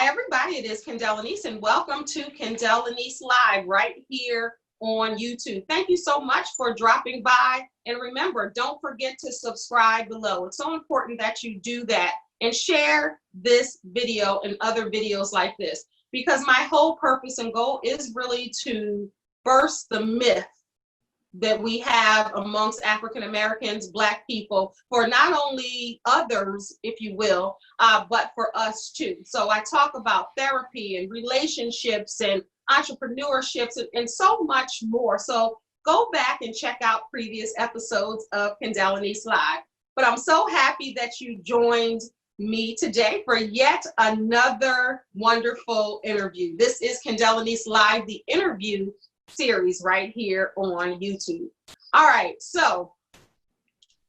Hi, everybody. It is Kendell Lenice, and welcome to Kendell Lenice Live right here on YouTube. Thank you so much for dropping by. And remember, don't forget to subscribe below. It's so important that you do that and share this video and other videos like this, because my whole purpose and goal is really to burst the myth that we have amongst African Americans, Black people, for not only others, if you will, but for us too. So I talk about therapy and relationships and entrepreneurships and so much more. So go back and check out previous episodes of Kendell Lenice Live. But I'm so happy that you joined me today for yet another wonderful interview. This is Kendell Lenice Live, the interview series right here on YouTube. All right, so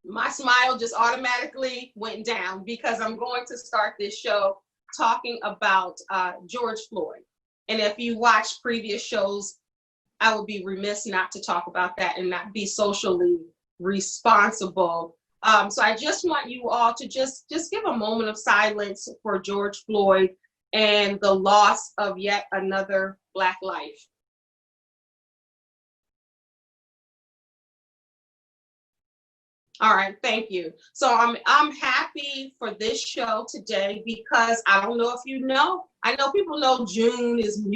my smile just automatically went down because I'm going to start this show talking about George Floyd. And if you watch previous shows, I would be remiss not to talk about that and not be socially responsible. So I just want you all to just give a moment of silence for George Floyd and the loss of yet another Black life. All right, thank you. So I'm happy for this show today because I don't know if you know, I know people know June is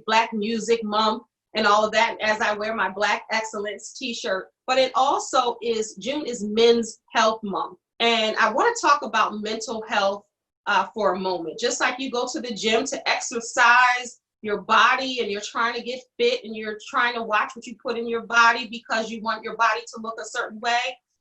Black Music Month and all of that as I wear my Black Excellence t-shirt, but it also is, June is Men's Health Month. And I want to talk about mental health for a moment. Just like you go to the gym to exercise your body and you're trying to get fit and you're trying to watch what you put in your body because you want your body to look a certain way.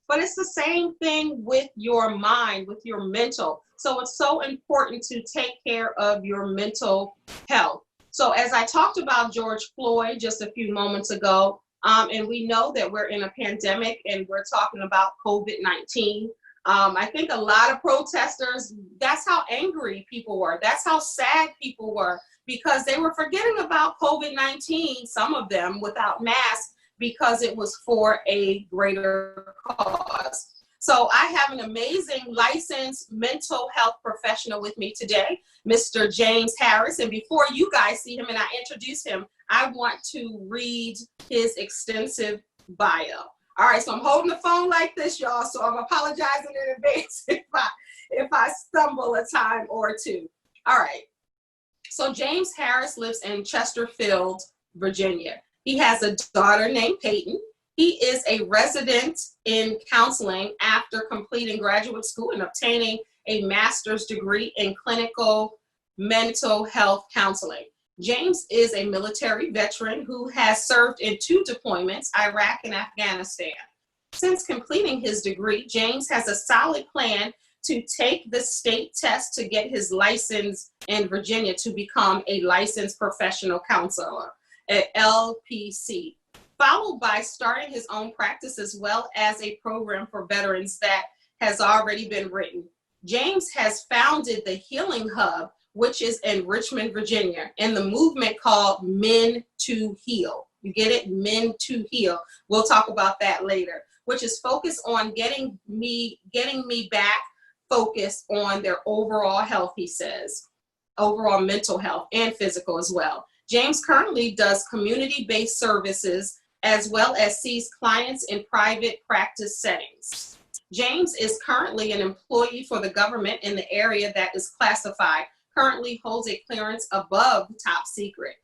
But it's the same thing with your mind, with your mental. So it's so important to take care of your mental health. So as I talked about George Floyd just a few moments ago, and we know that we're in a pandemic and we're talking about COVID-19. I think a lot of protesters, that's how angry people were. That's how sad people were because they were forgetting about COVID-19, some of them without masks, because it was for a greater cause. So I have an amazing licensed mental health professional with me today, Mr. James Harris. And before you guys see him and I introduce him, I want to read his extensive bio. All right, so I'm holding the phone like this, y'all, so I'm apologizing in advance if I stumble a time or two. All right, so James Harris lives in Chesterfield, Virginia. He has a daughter named Peyton. He is a resident in counseling after completing graduate school and obtaining a master's degree in clinical mental health counseling. James is a military veteran who has served in 2 deployments, Iraq and Afghanistan. Since completing his degree, James has a solid plan to take the state test to get his license in Virginia to become a licensed professional counselor, an LPC, followed by starting his own practice as well as a program for veterans that has already been written. James has founded the Healing Hub, which is in Richmond, Virginia, and the movement called Men to Heal. You get it? Men to Heal. We'll talk about that later, which is focused on getting me back focused on their overall health, he says, overall mental health and physical as well. James currently does community-based services as well as sees clients in private practice settings. James is currently an employee for the government in the area that is classified, currently holds a clearance above top secret.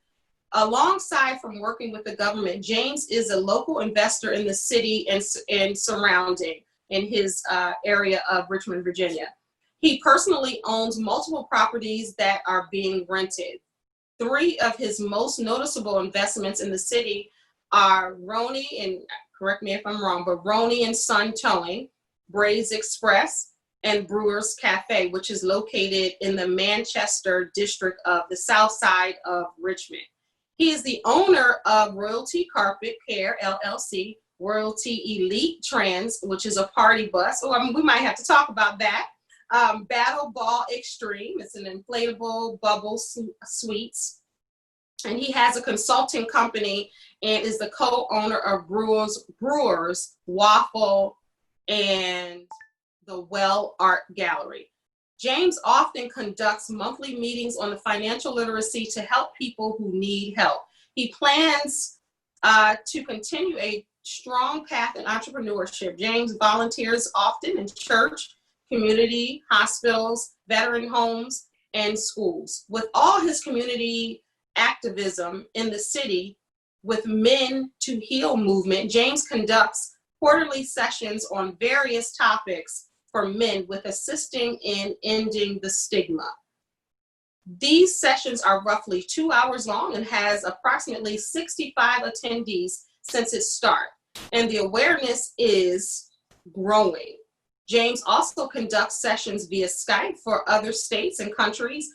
Alongside from working with the government, James is a local investor in the city and surrounding in his area of Richmond, Virginia. He personally owns multiple properties that are being rented. 3 of his most noticeable investments in the city are Roney, and correct me if I'm wrong, but Roney and Son Towing, Braves Express, and Brewers Cafe, which is located in the Manchester district of the south side of Richmond. He is the owner of Royalty Carpet Care, LLC, Royalty Elite Trans, which is a party bus. Oh, we might have to talk about that. Battle Ball Extreme, it's an inflatable bubble suites. And he has a consulting company and is the co-owner of Brewers Waffle and the Well Art Gallery. James often conducts monthly meetings on the financial literacy to help people who need help. He plans to continue a strong path in entrepreneurship. James volunteers often in church, community, hospitals, veteran homes, and schools. With all his community activism in the city with Men to Heal movement, James conducts quarterly sessions on various topics for men with assisting in ending the stigma. These sessions are roughly 2 hours long and has approximately 65 attendees since its start, and the awareness is growing. James also conducts sessions via Skype for other states and countries,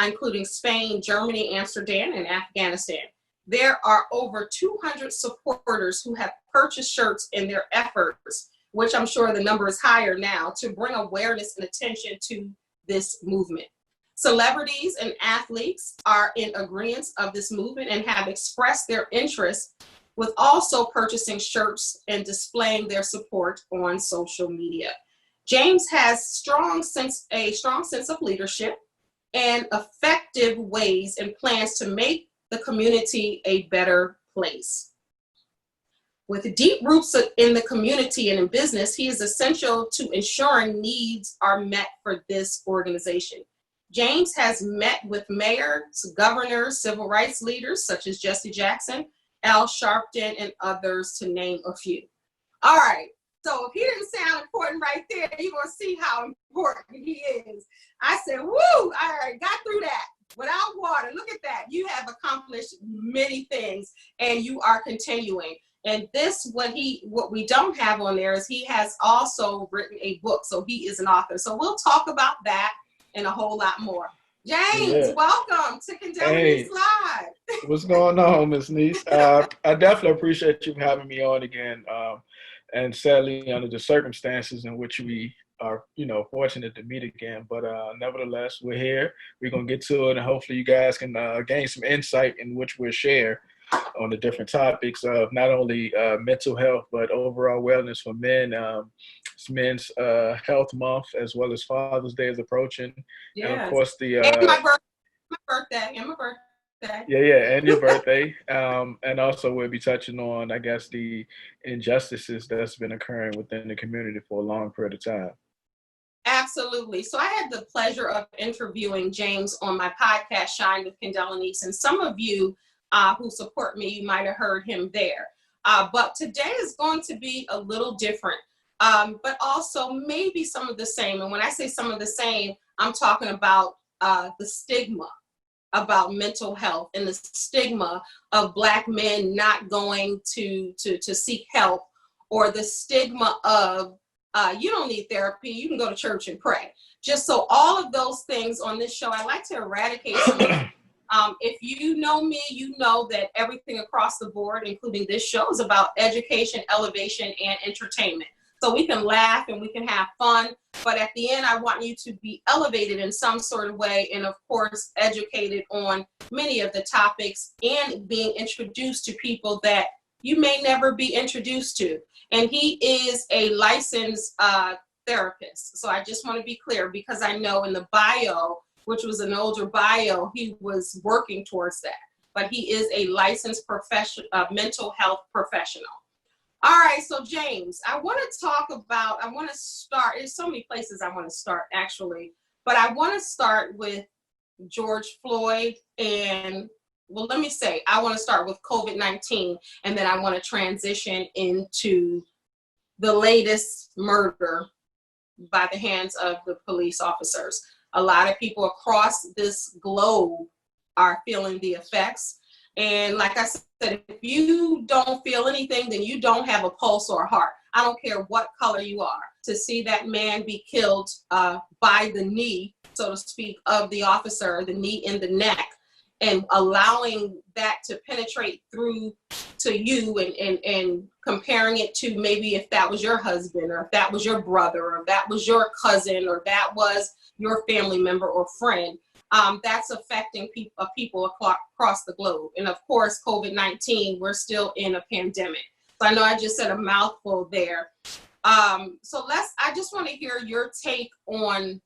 including Spain, Germany, Amsterdam, and Afghanistan. There are over 200 supporters who have purchased shirts in their efforts, which I'm sure the number is higher now, to bring awareness and attention to this movement. Celebrities and athletes are in agreement of this movement and have expressed their interest with also purchasing shirts and displaying their support on social media. James has a strong sense of leadership and effective ways and plans to make the community a better place. With deep roots in the community and in business, he is essential to ensuring needs are met for this organization. James has met with mayors, governors, civil rights leaders such as Jesse Jackson, Al Sharpton, and others, to name a few. All right, so if he didn't sound important right there, you're gonna see how important he is. I said, woo, all right, got through that. Without water, look at that. You have accomplished many things and you are continuing. And this, what we don't have on there is he has also written a book, so he is an author. So we'll talk about that and a whole lot more. James, welcome to Kendell Lenice Live. What's going on, Ms. Nice? I definitely appreciate you having me on again. And sadly, under the circumstances in which we are, fortunate to meet again. But nevertheless, we're here. We're going to get to it, and hopefully you guys can gain some insight in which we'll share on the different topics of not only mental health, but overall wellness for men. It's Men's Health Month, as well as Father's Day is approaching. Yes. And of course, and my birthday. Yeah, and your birthday. And also we'll be touching on, I guess, the injustices that's been occurring within the community for a long period of time. Absolutely. So I had the pleasure of interviewing James on my podcast, Shine with Kendell Lenice, and some of you who support me, you might have heard him there. But today is going to be a little different, but also maybe some of the same. And when I say some of the same, I'm talking about the stigma about mental health and the stigma of Black men not going to seek help, or the stigma of you don't need therapy, you can go to church and pray. Just so all of those things on this show, I like to eradicate some of them. If you know me, you know that everything across the board, including this show, is about education, elevation, and entertainment. So we can laugh and we can have fun, but at the end, I want you to be elevated in some sort of way, and of course, educated on many of the topics and being introduced to people that you may never be introduced to. And he is a licensed therapist. So I just want to be clear, because I know in the bio, which was an older bio, he was working towards that. But he is a licensed mental health professional. All right, so James, I want to start, there's so many places I want to start actually, but I want to start with George Floyd and, well, let me say, I want to start with COVID-19, and then I want to transition into the latest murder by the hands of the police officers. A lot of people across this globe are feeling the effects. And like I said, if you don't feel anything, then you don't have a pulse or a heart. I don't care what color you are. To see that man be killed by the knee, so to speak, of the officer, the knee in the neck, and allowing that to penetrate through to you, and comparing it to maybe if that was your husband, or if that was your brother, or if that was your cousin, or that was your family member or friend. That's affecting people across the globe. And of course, COVID-19, we're still in a pandemic. So I know I just said a mouthful there. So I just want to hear your take on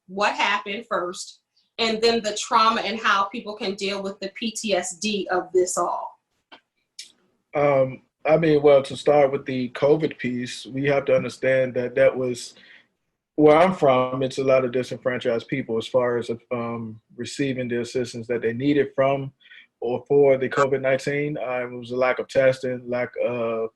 what happened first, and then the trauma and how people can deal with the PTSD of this all. I mean, well, to start with the COVID piece, we have to understand that that was where I'm from. It's a lot of disenfranchised people as far as receiving the assistance that they needed from or for the COVID-19. It was a lack of testing, lack of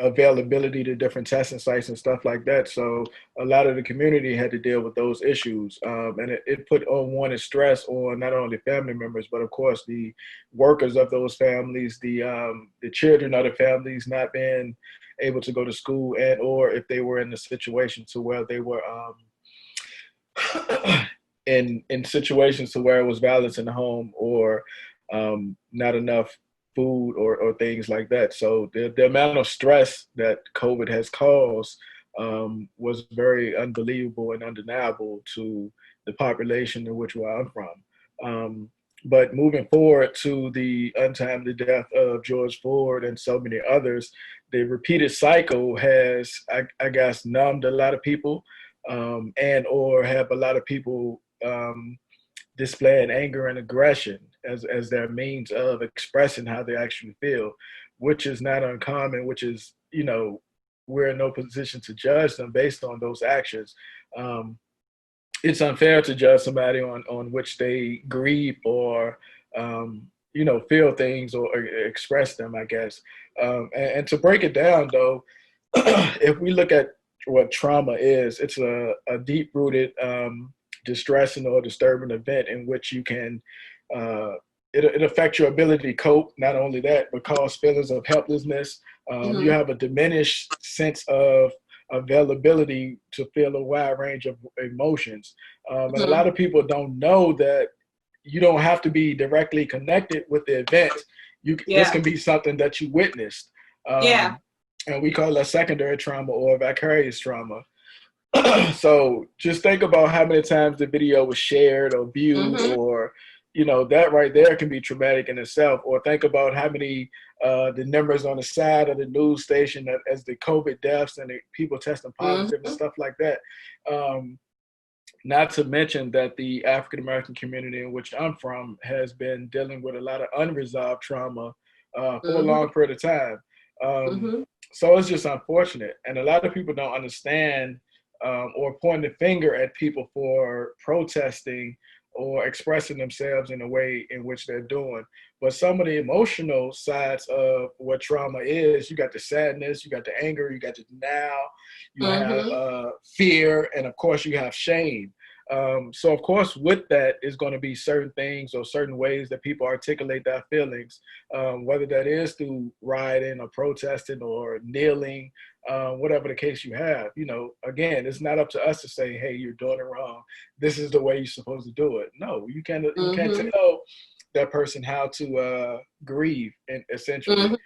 availability to different testing sites and stuff like that. So a lot of the community had to deal with those issues. And it put unwanted stress on not only family members, but of course the workers of those families, the children of the families not being able to go to school, and or if they were in a situation to where they were in situations to where it was violence in the home, or not enough food or things like that. So the amount of stress that COVID has caused was very unbelievable and undeniable to the population in which where I'm from. But moving forward to the untimely death of George Floyd and so many others, the repeated cycle has, I guess, numbed a lot of people, and or have a lot of people displaying anger and aggression as their means of expressing how they actually feel, which is not uncommon, which is, we're in no position to judge them based on those actions. It's unfair to judge somebody on which they grieve or, feel things or express them, I guess. And to break it down, though, if we look at what trauma is, it's a deep-rooted distressing or disturbing event in which you can, it affects your ability to cope. Not only that, but cause feelings of helplessness. You have a diminished sense of availability to feel a wide range of emotions. And a lot of people don't know that you don't have to be directly connected with the event. This can be something that you witnessed. And we call that secondary trauma or vicarious trauma. So just think about how many times the video was shared or viewed, or, that right there can be traumatic in itself. Or think about how many the numbers on the side of the news station as the COVID deaths and the people testing positive and stuff like that. Not to mention that the African American community in which I'm from has been dealing with a lot of unresolved trauma for a long period of time. So it's just unfortunate. And a lot of people don't understand or point the finger at people for protesting or expressing themselves in a way in which they're doing. But some of the emotional sides of what trauma is, you got the sadness, you got the anger, you got the denial, you have fear, and of course you have shame. So of course with that is going to be certain things or certain ways that people articulate their feelings, whether that is through rioting or protesting or kneeling, whatever the case you have. Again, it's not up to us to say, hey, you're doing it wrong. This is the way you're supposed to do it. No, you can't tell that person how to grieve, and essentially.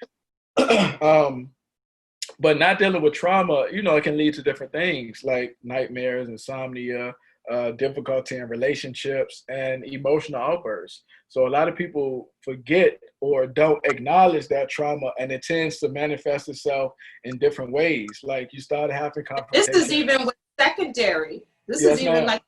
But not dealing with trauma, it can lead to different things like nightmares, insomnia, difficulty in relationships, and emotional outbursts. So a lot of people forget or don't acknowledge that trauma, and it tends to manifest itself in different ways. Like you start having confrontation. This is even with secondary. Like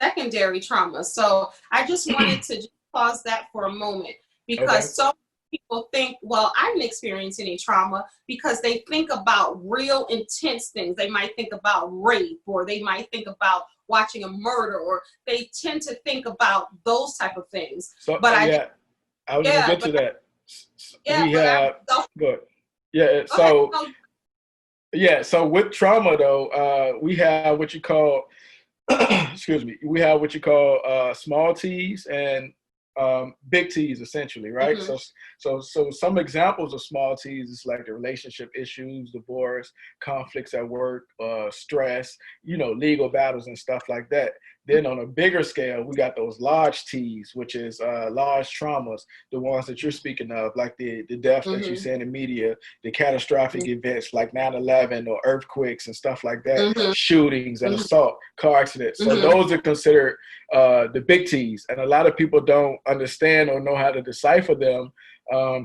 secondary trauma. So I just wanted to just pause that for a moment, because so people think, well, I didn't experience any trauma, because they think about real intense things. They might think about rape, or they might think about watching a murder, or they tend to think about those type of things. So, but I was going to get to that. So with trauma though, we have what you call, small T's and big T's, essentially, right? So some examples of small T's is like the relationship issues, divorce, conflicts at work, stress, legal battles and stuff like that. Then on a bigger scale, we got those large T's, which is large traumas, the ones that you're speaking of, like the deaths that you see in the media, the catastrophic events like 9/11 or earthquakes and stuff like that, shootings and assault, car accidents. So those are considered the big T's. And a lot of people don't understand or know how to decipher them,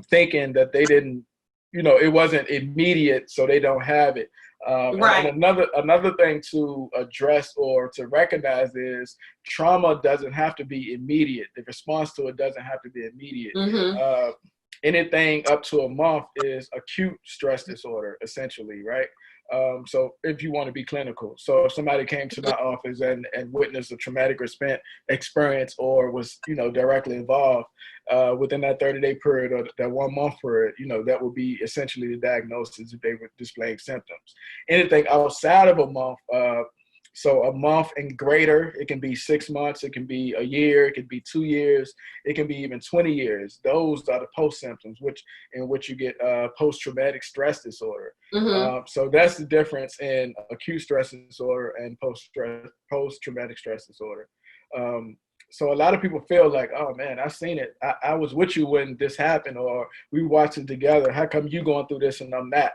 thinking that they didn't, it wasn't immediate, so they don't have it. Right. And another thing to address or to recognize is trauma doesn't have to be immediate. The response to it doesn't have to be immediate. Mm-hmm. Anything up to a month is acute stress disorder, essentially, right? So if you want to be clinical, so if somebody came to my office and witnessed a traumatic experience or was, directly involved within that 30-day period or that 1 month period, that would be essentially the diagnosis if they were displaying symptoms. Anything outside of a month, so a month and greater, it can be 6 months, it can be a year, it can be 2 years, it can be even 20 years. Those are the post symptoms, in which you get post-traumatic stress disorder. Mm-hmm. So that's the difference in acute stress disorder and post-traumatic stress disorder. So a lot of people feel like, oh man, I've seen it. I was with you when this happened, or we watched it together. How come you going through this and I'm not?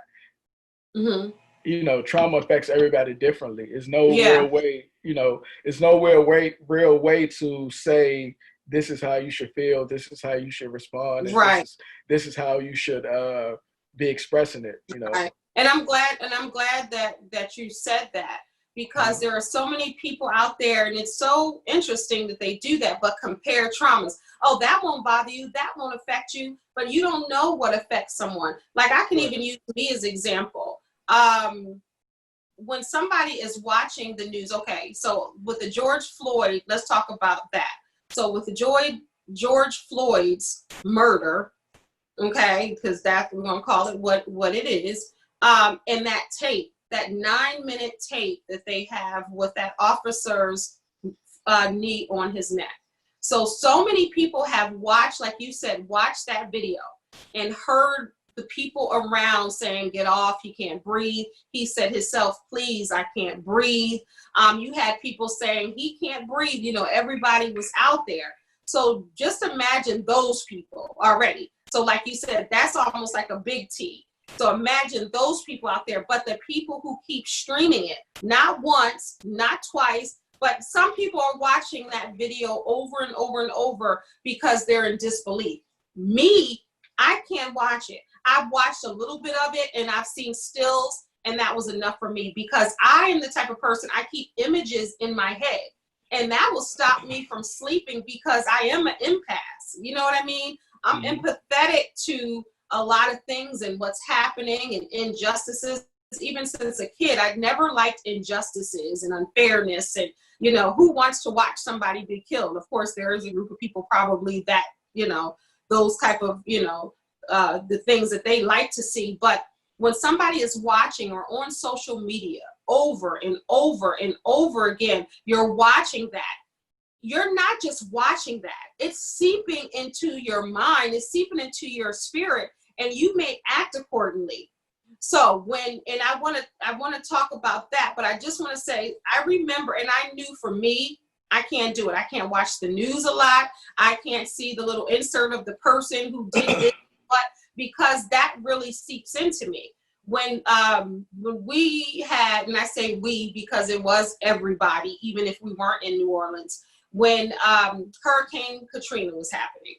Mm-hmm. Trauma affects everybody differently. It's no Yeah. real way, it's no real way to say this is how you should feel, this is how you should respond, and Right. this is how you should be expressing it. Right. And I'm glad that you said that, because there are so many people out there, and it's so interesting that they do that, but compare traumas. Oh, that won't bother you, that won't affect you, but you don't know what affects someone. Like, I can even use me as example. When somebody is watching the news, okay, so with the George Floyd, let's talk about that. So with the George Floyd's murder, okay, because that, we're gonna call it what it is. And that tape, that 9-minute tape that they have with that officer's knee on his neck. So many people have watched, like you said, watched that video and heard the people around saying, get off, he can't breathe. He said himself, please, I can't breathe. You had people saying he can't breathe. Everybody was out there. So just imagine those people already. So like you said, that's almost like a big T. So imagine those people out there, but the people who keep streaming it, not once, not twice, but some people are watching that video over and over and over because they're in disbelief. Me, I can't watch it. I've watched a little bit of it and I've seen stills, and that was enough for me, because I am the type of person, I keep images in my head. And that will stop me from sleeping, because I am an empath. You know what I mean? I'm empathetic to a lot of things and what's happening and injustices. Even since a kid, I've never liked injustices and unfairness, and who wants to watch somebody be killed? Of course, there is a group of people probably that, those type of, the things that they like to see. But when somebody is watching or on social media over and over and over again, you're watching that. You're not just watching that. It's seeping into your mind. It's seeping into your spirit, and you may act accordingly. So and I want to talk about that, but I just want to say, I remember, and I knew for me, I can't do it. I can't watch the news a lot. I can't see the little insert of the person who did this, but because that really seeps into me. When we had, and I say we because it was everybody, even if we weren't in New Orleans, when Hurricane Katrina was happening.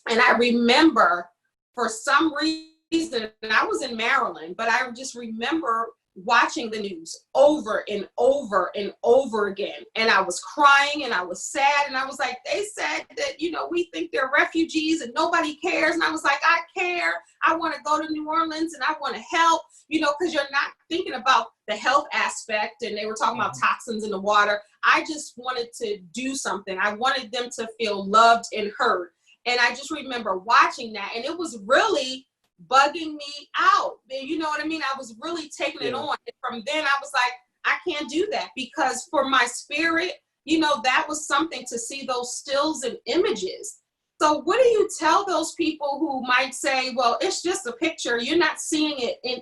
And I remember, for some reason, I was in Maryland, but I just remember watching the news over and over and over again. And I was crying and I was sad. And I was like, they said that, we think they're refugees and nobody cares. And I was like, I care. I want to go to New Orleans and I want to help, because you're not thinking about the health aspect. And they were talking about toxins in the water. I just wanted to do something. I wanted them to feel loved and heard. And I just remember watching that, and it was really bugging me out. You know what I mean? I was really taking it on. And from then I was like, I can't do that, because for my spirit, that was something to see those stills and images. So what do you tell those people who might say, well, it's just a picture, you're not seeing it in,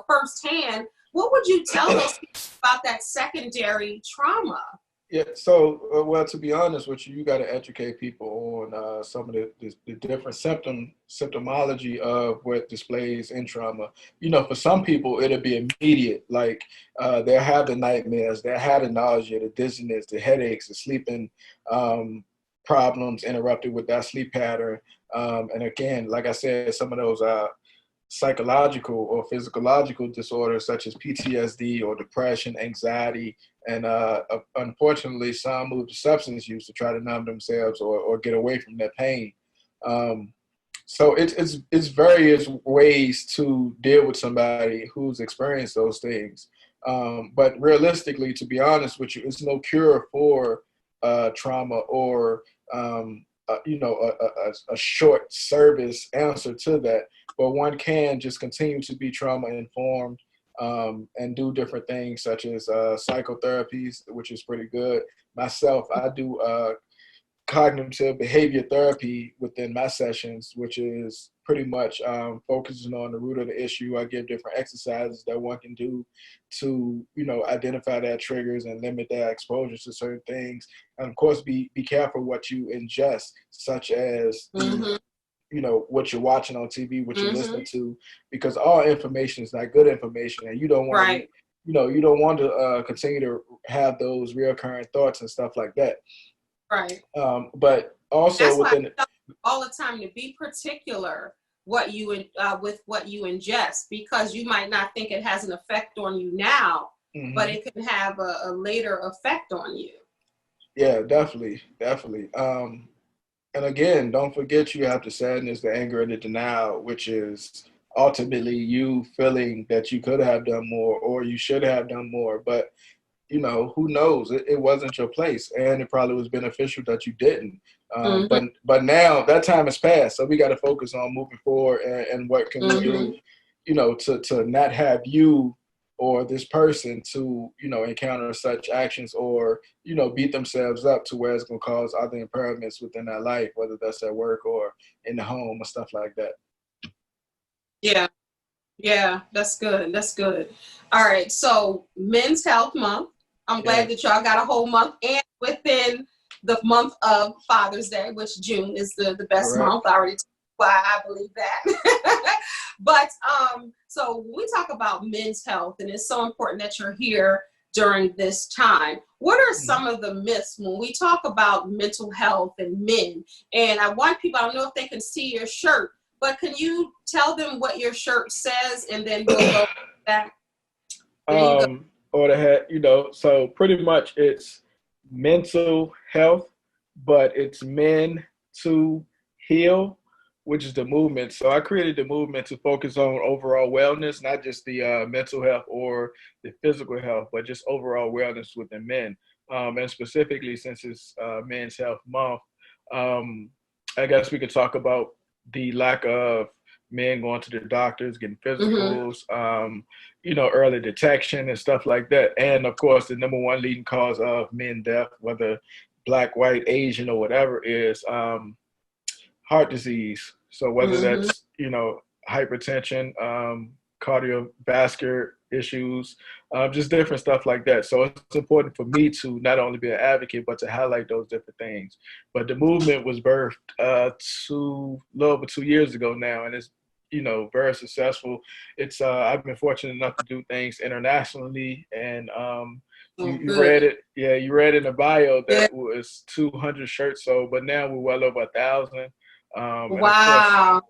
firsthand? What would you tell those people about that secondary trauma? Yeah, so, well, to be honest with you, you got to educate people on some of the different symptomology of what displays in trauma. For some people, it'll be immediate, like they'll have the nightmares, they'll have the nausea, the dizziness, the headaches, the sleeping problems interrupted with that sleep pattern. And again, like I said, some of those psychological or physiological disorders such as PTSD or depression, anxiety, and unfortunately, some move to substance use to try to numb themselves or get away from their pain. So it's various ways to deal with somebody who's experienced those things. But realistically, to be honest with you, it's no cure for trauma or a short service answer to that. But one can just continue to be trauma informed and do different things such as psychotherapies, which is pretty good. Myself, I do cognitive behavior therapy within my sessions, which is pretty much focusing on the root of the issue. I give different exercises that one can do to, identify that triggers and limit their exposure to certain things. And of course, be careful what you ingest, such as what you're watching on TV, what you're listening to, because all information is not good information, and you don't want to, you don't want to continue to have those recurring thoughts and stuff like that. Right. But also that's within why I tell you all the time to be particular what you with what you ingest, because you might not think it has an effect on you now, but it can have a later effect on you. Yeah, definitely. And again, don't forget you have the sadness, the anger, and the denial, which is ultimately you feeling that you could have done more or you should have done more. But who knows? It wasn't your place, and it probably was beneficial that you didn't. But now that time has passed, so we got to focus on moving forward and what can we do, to not have you or this person to encounter such actions or beat themselves up to where it's going to cause other impairments within their life, whether that's at work or in the home or stuff like that. Yeah, that's good. All right, so Men's Health Month. I'm glad that y'all got a whole month, and within the month of Father's Day, which June is the best month. I already told you why I believe that. But so when we talk about men's health, and it's so important that you're here during this time, what are some of the myths when we talk about mental health and men? And I want people, I don't know if they can see your shirt, but can you tell them what your shirt says, and then we'll go back? Or the head, so pretty much it's mental health, but it's men to heal, which is the movement. So I created the movement to focus on overall wellness, not just the mental health or the physical health, but just overall wellness within men. And specifically, since it's Men's Health Month, I guess we could talk about the lack of men going to the doctors, getting physicals, early detection and stuff like that. And of course, the number one leading cause of men death, whether Black, white, Asian, or whatever, is heart disease. So whether that's, hypertension, cardiovascular issues, just different stuff like that. So it's important for me to not only be an advocate, but to highlight those different things. But the movement was birthed a little over 2 years ago now, and it's very successful. It's I've been fortunate enough to do things internationally, and you read it. Yeah, you read in the bio that was 200 shirts sold, but now we're well over 1,000. Wow.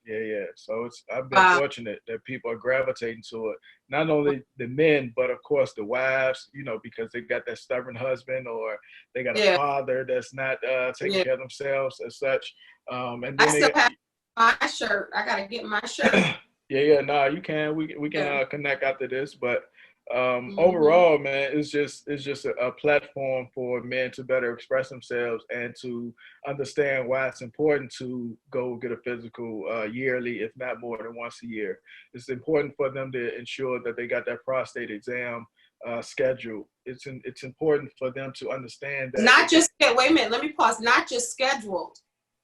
Yeah. So I've been fortunate that people are gravitating to it. Not only the men, but of course the wives, because they got that stubborn husband or they got a father that's not taking care of themselves as such. And then I still have my shirt. I gotta get my shirt. No, you can. We can connect after this, but overall, man, it's just a platform for men to better express themselves and to understand why it's important to go get a physical yearly, if not more than once a year. It's important for them to ensure that they got that prostate exam scheduled. It's important for them to understand that. Not just wait a minute. Let me pause. Not just scheduled,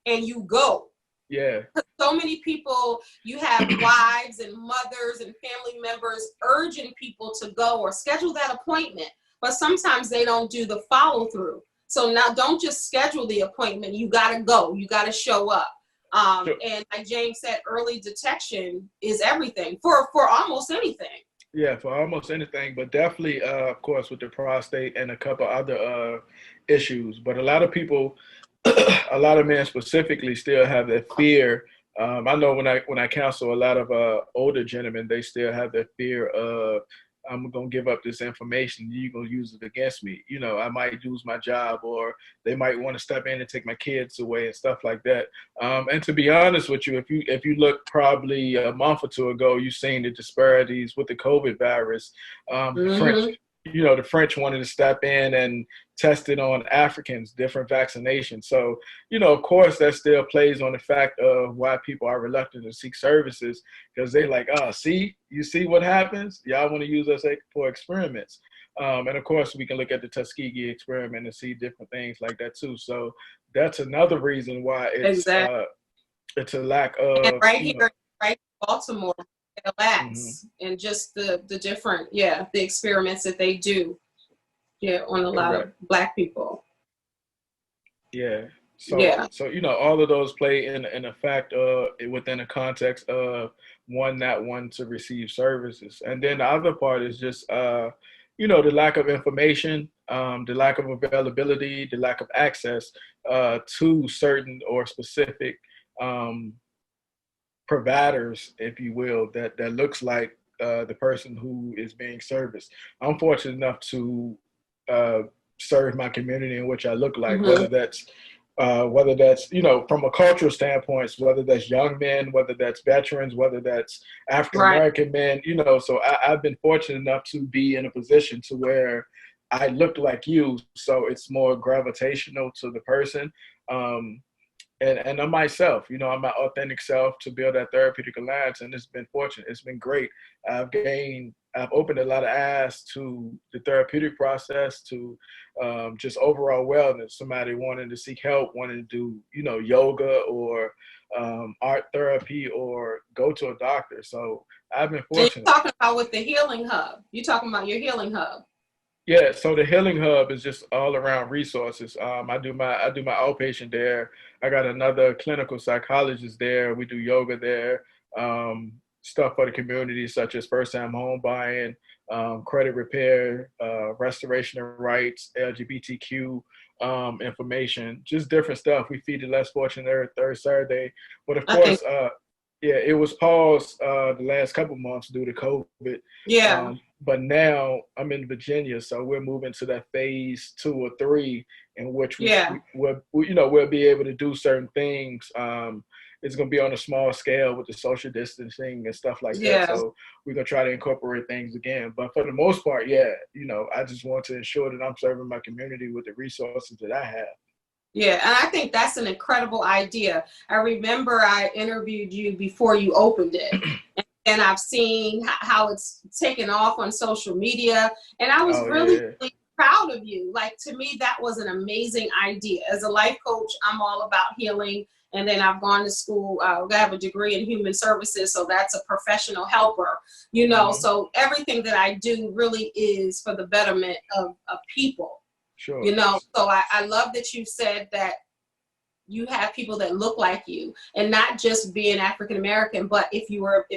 and you go. Yeah. So many people, you have wives and mothers and family members urging people to go or schedule that appointment, but sometimes they don't do the follow through. So now don't just schedule the appointment. You got to go. You got to show up. Sure. And like James said, early detection is everything for almost anything. Yeah, for almost anything, but definitely, of course, with the prostate and a couple other issues. But a lot of people, a lot of men specifically, still have that fear I know when I counsel a lot of older gentlemen, they still have that fear of, I'm gonna give up this information, you're gonna use it against me. You know, I might lose my job, or they might want to step in and take my kids away and stuff like that. And to be honest with you, if you look probably a month or two ago, you seen the disparities with the COVID virus. The French, Mm-hmm. the French wanted to step in and test it on Africans, different vaccinations. So, of course, that still plays on the fact of why people are reluctant to seek services, because they like, you see what happens? Y'all want to use us for experiments. And of course, we can look at the Tuskegee experiment and see different things like that too. So that's another reason why Exactly. it's a lack And of, right here, right in Baltimore, the mhm, labs and just the different, the experiments that they do, on a lot of correct. Black people. Yeah. Yeah. So all of those play in a fact within the context of one not wanting to receive services, and then the other part is just the lack of information, the lack of availability, the lack of access to certain or specific um, providers, if you will, that looks like the person who is being serviced. I'm fortunate enough to uh, serve my community in which I look like, Mm-hmm. whether that's from a cultural standpoint, whether that's young men, whether that's veterans, whether that's African Right. American men. So I've been fortunate enough to be in a position to where I look like you, so it's more gravitational to the person. Um, and I'm myself, I'm my authentic self, to build that therapeutic alliance. And it's been fortunate. It's been great. I've opened a lot of eyes to the therapeutic process, to just overall wellness. Somebody wanting to seek help, wanting to do, yoga or art therapy, or go to a doctor. So I've been And fortunate. you're talking about with the healing hub. You're talking about your healing hub. Yeah, so the Healing Hub is just all around resources. I do my outpatient there. I got another clinical psychologist there. We do yoga there. Stuff for the community, such as first-time home buying, credit repair, restoration of rights, LGBTQ information, just different stuff. We feed the less fortunate every third Saturday, but of I think, course, yeah, it was paused the last couple months due to COVID. yeah, But now I'm in Virginia, so we're moving to that phase 2 or 3, in which yeah, we'll be able to do certain things. It's going to be on a small scale with the social distancing and stuff like that. yeah. So we're going to try to incorporate things again. But for the most part, yeah, I just want to ensure that I'm serving my community with the resources that I have. Yeah, and I think that's an incredible idea. I remember I interviewed you before you opened it, and I've seen how it's taken off on social media, and I was Oh really, yeah. really proud of you. Like, to me, that was an amazing idea. As a life coach, I'm all about healing, and then I've gone to school. I have a degree in human services, so that's a professional helper. Hmm. So everything that I do really is for the betterment of people. Sure. So I love that you said that you have people that look like you, and not just being African American, but if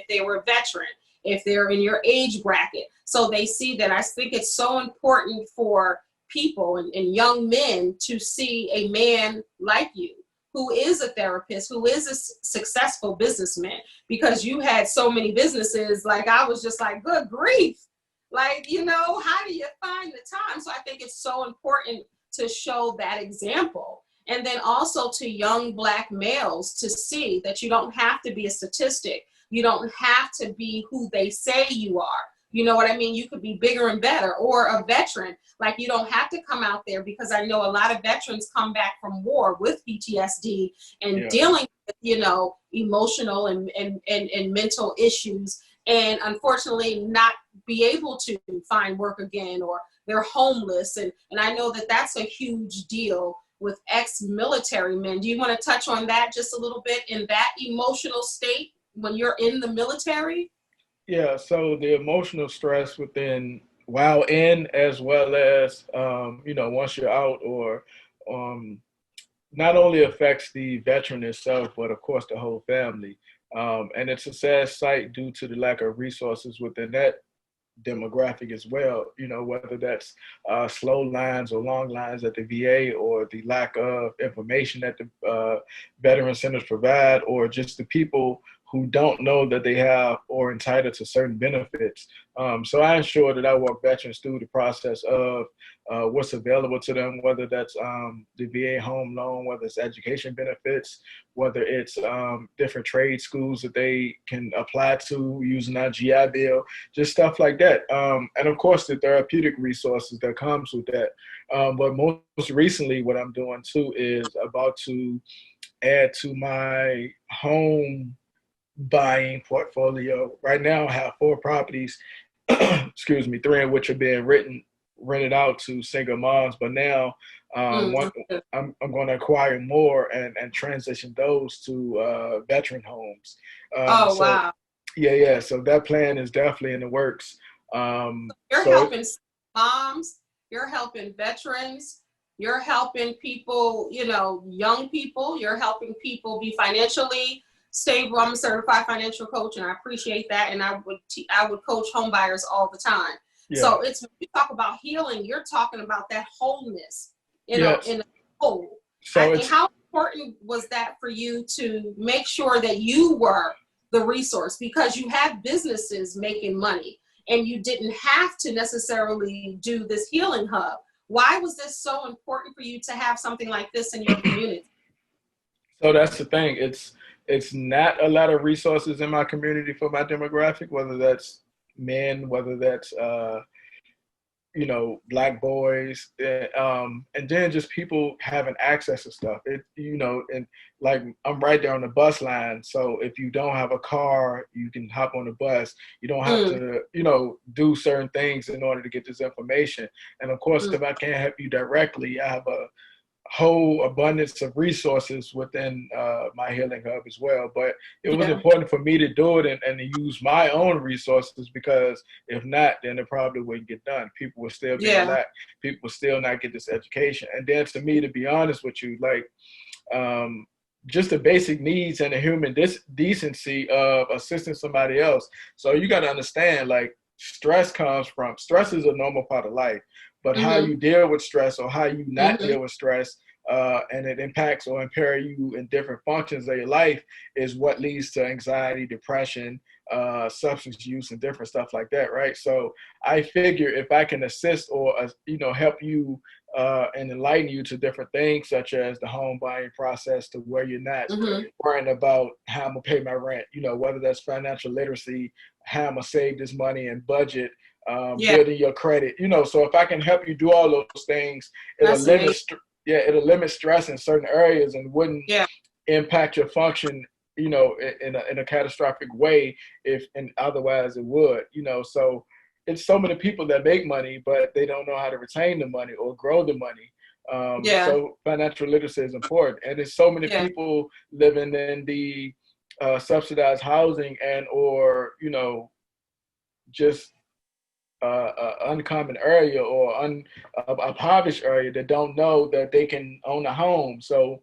they were a veteran, if they're in your age bracket, so they see that. I think it's so important for people and young men to see a man like you, who is a therapist, who is a successful businessman, because you had so many businesses. Like, I was just like, good grief. Like, how do you find the time? So I think it's so important to show that example. And then also to young Black males to see that you don't have to be a statistic. You don't have to be who they say you are. You know what I mean? You could be bigger and better, or a veteran. Like, you don't have to come out there, because I know a lot of veterans come back from war with PTSD and Yeah. dealing with, emotional and mental issues, and unfortunately not be able to find work again, or they're homeless. And I know that that's a huge deal with ex-military men. Do you want to touch on that just a little bit, in that emotional state when you're in the military? Yeah, so the emotional stress while in, as well as once you're out, or um, not only affects the veteran itself, but of course the whole family. And it's a sad sight due to the lack of resources within demographic as well, whether that's slow lines or long lines at the VA, or the lack of information that the veteran centers provide, or just the people who don't know that they have or entitled to certain benefits. So I ensure that I walk veterans through the process of what's available to them, whether that's the VA home loan, whether it's education benefits, whether it's different trade schools that they can apply to using our GI Bill, just stuff like that. And of course, the therapeutic resources that comes with that. But most recently, what I'm doing too is about to add to my home buying portfolio. Right now, I have 4 properties, excuse me, 3 of which are being rented out to single moms. But now, I'm going to acquire more and transition those to veteran homes. Wow. Yeah. So that plan is definitely in the works. You're helping moms, you're helping veterans, you're helping people, young people, you're helping people be financially stable. I'm a certified financial coach, and I appreciate that. And I would coach home buyers all the time. Yeah. So when you talk about healing, you're talking about that wholeness in a whole. So how important was that for you to make sure that you were the resource, because you have businesses making money and you didn't have to necessarily do this healing hub? Why was this so important for you to have something like this in your community? So that's the thing. It's not a lot of resources in my community for my demographic, whether that's men, whether that's Black boys, and then just people having access to stuff. And like I'm right there on the bus line. So if you don't have a car, you can hop on the bus. You don't have to, do certain things in order to get this information. And of course, if I can't help you directly, I have a whole abundance of resources within my healing hub as well. But it was important for me to do it and to use my own resources, because if not, then it probably wouldn't get done. People would still be lack. People would still not get this education. And then to me, to be honest with you, like just the basic needs and the human decency of assisting somebody else. So you got to understand, like, stress is a normal part of life. But how you deal with stress, or how you not deal with stress, and it impacts or impair you in different functions of your life, is what leads to anxiety, depression, substance use, and different stuff like that, right? So I figure if I can assist or help you and enlighten you to different things, such as the home buying process, to where you're not worrying about how I'm gonna pay my rent, whether that's financial literacy, how I'm gonna save this money and budget, building your credit, so if I can help you do all those things, it'll limit stress in certain areas and wouldn't impact your function, in a catastrophic way, and otherwise it would, so it's so many people that make money, but they don't know how to retain the money or grow the money. So financial literacy is important. And there's so many people living in the subsidized housing and, or, just uncommon area or a impoverished area that don't know that they can own a home. So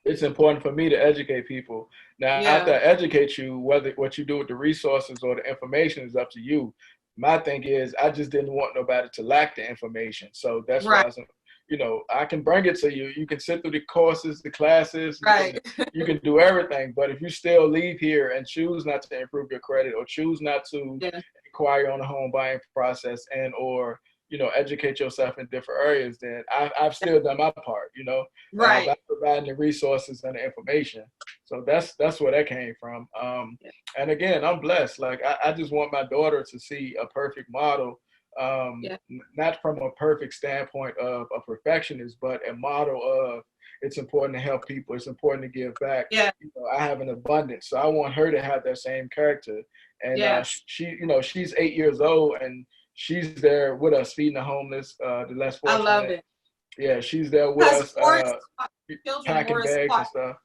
it's important for me to educate people. Now, after I educate you, whether what you do with the resources or the information is up to you. My thing is, I just didn't want nobody to lack the information. So that's why I can bring it to you. You can sit through the courses, the classes, you can do everything. But if you still leave here and choose not to improve your credit, or choose not to inquire on the home buying process, and or educate yourself in different areas, then I've still done my part, by providing the resources and the information. So that's where that came from. And again, I'm blessed. Like I just want my daughter to see a perfect model, not from a perfect standpoint of a perfectionist, but a model of, it's important to help people. It's important to give back. I have an abundance, so I want her to have that same character. And she's 8 years old, and she's there with us feeding the homeless, the less fortunate. I love it. Yeah, she's there with us, packing bags and stuff.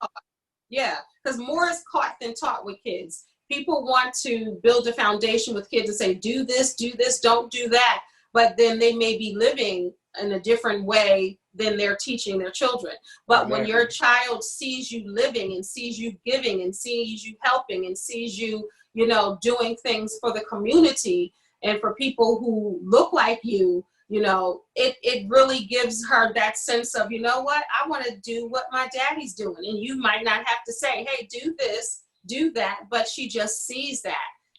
Yeah, because more is caught than taught with kids. People want to build a foundation with kids and say, do this, don't do that. But then they may be living in a different way than they're teaching their children. But when your child sees you living and sees you giving and sees you helping and sees you, doing things for the community, And for people who look like you, you know, it really gives her that sense of, you know what, I want to do what my daddy's doing. And you might not have to say, hey, do this, do that, but she just sees that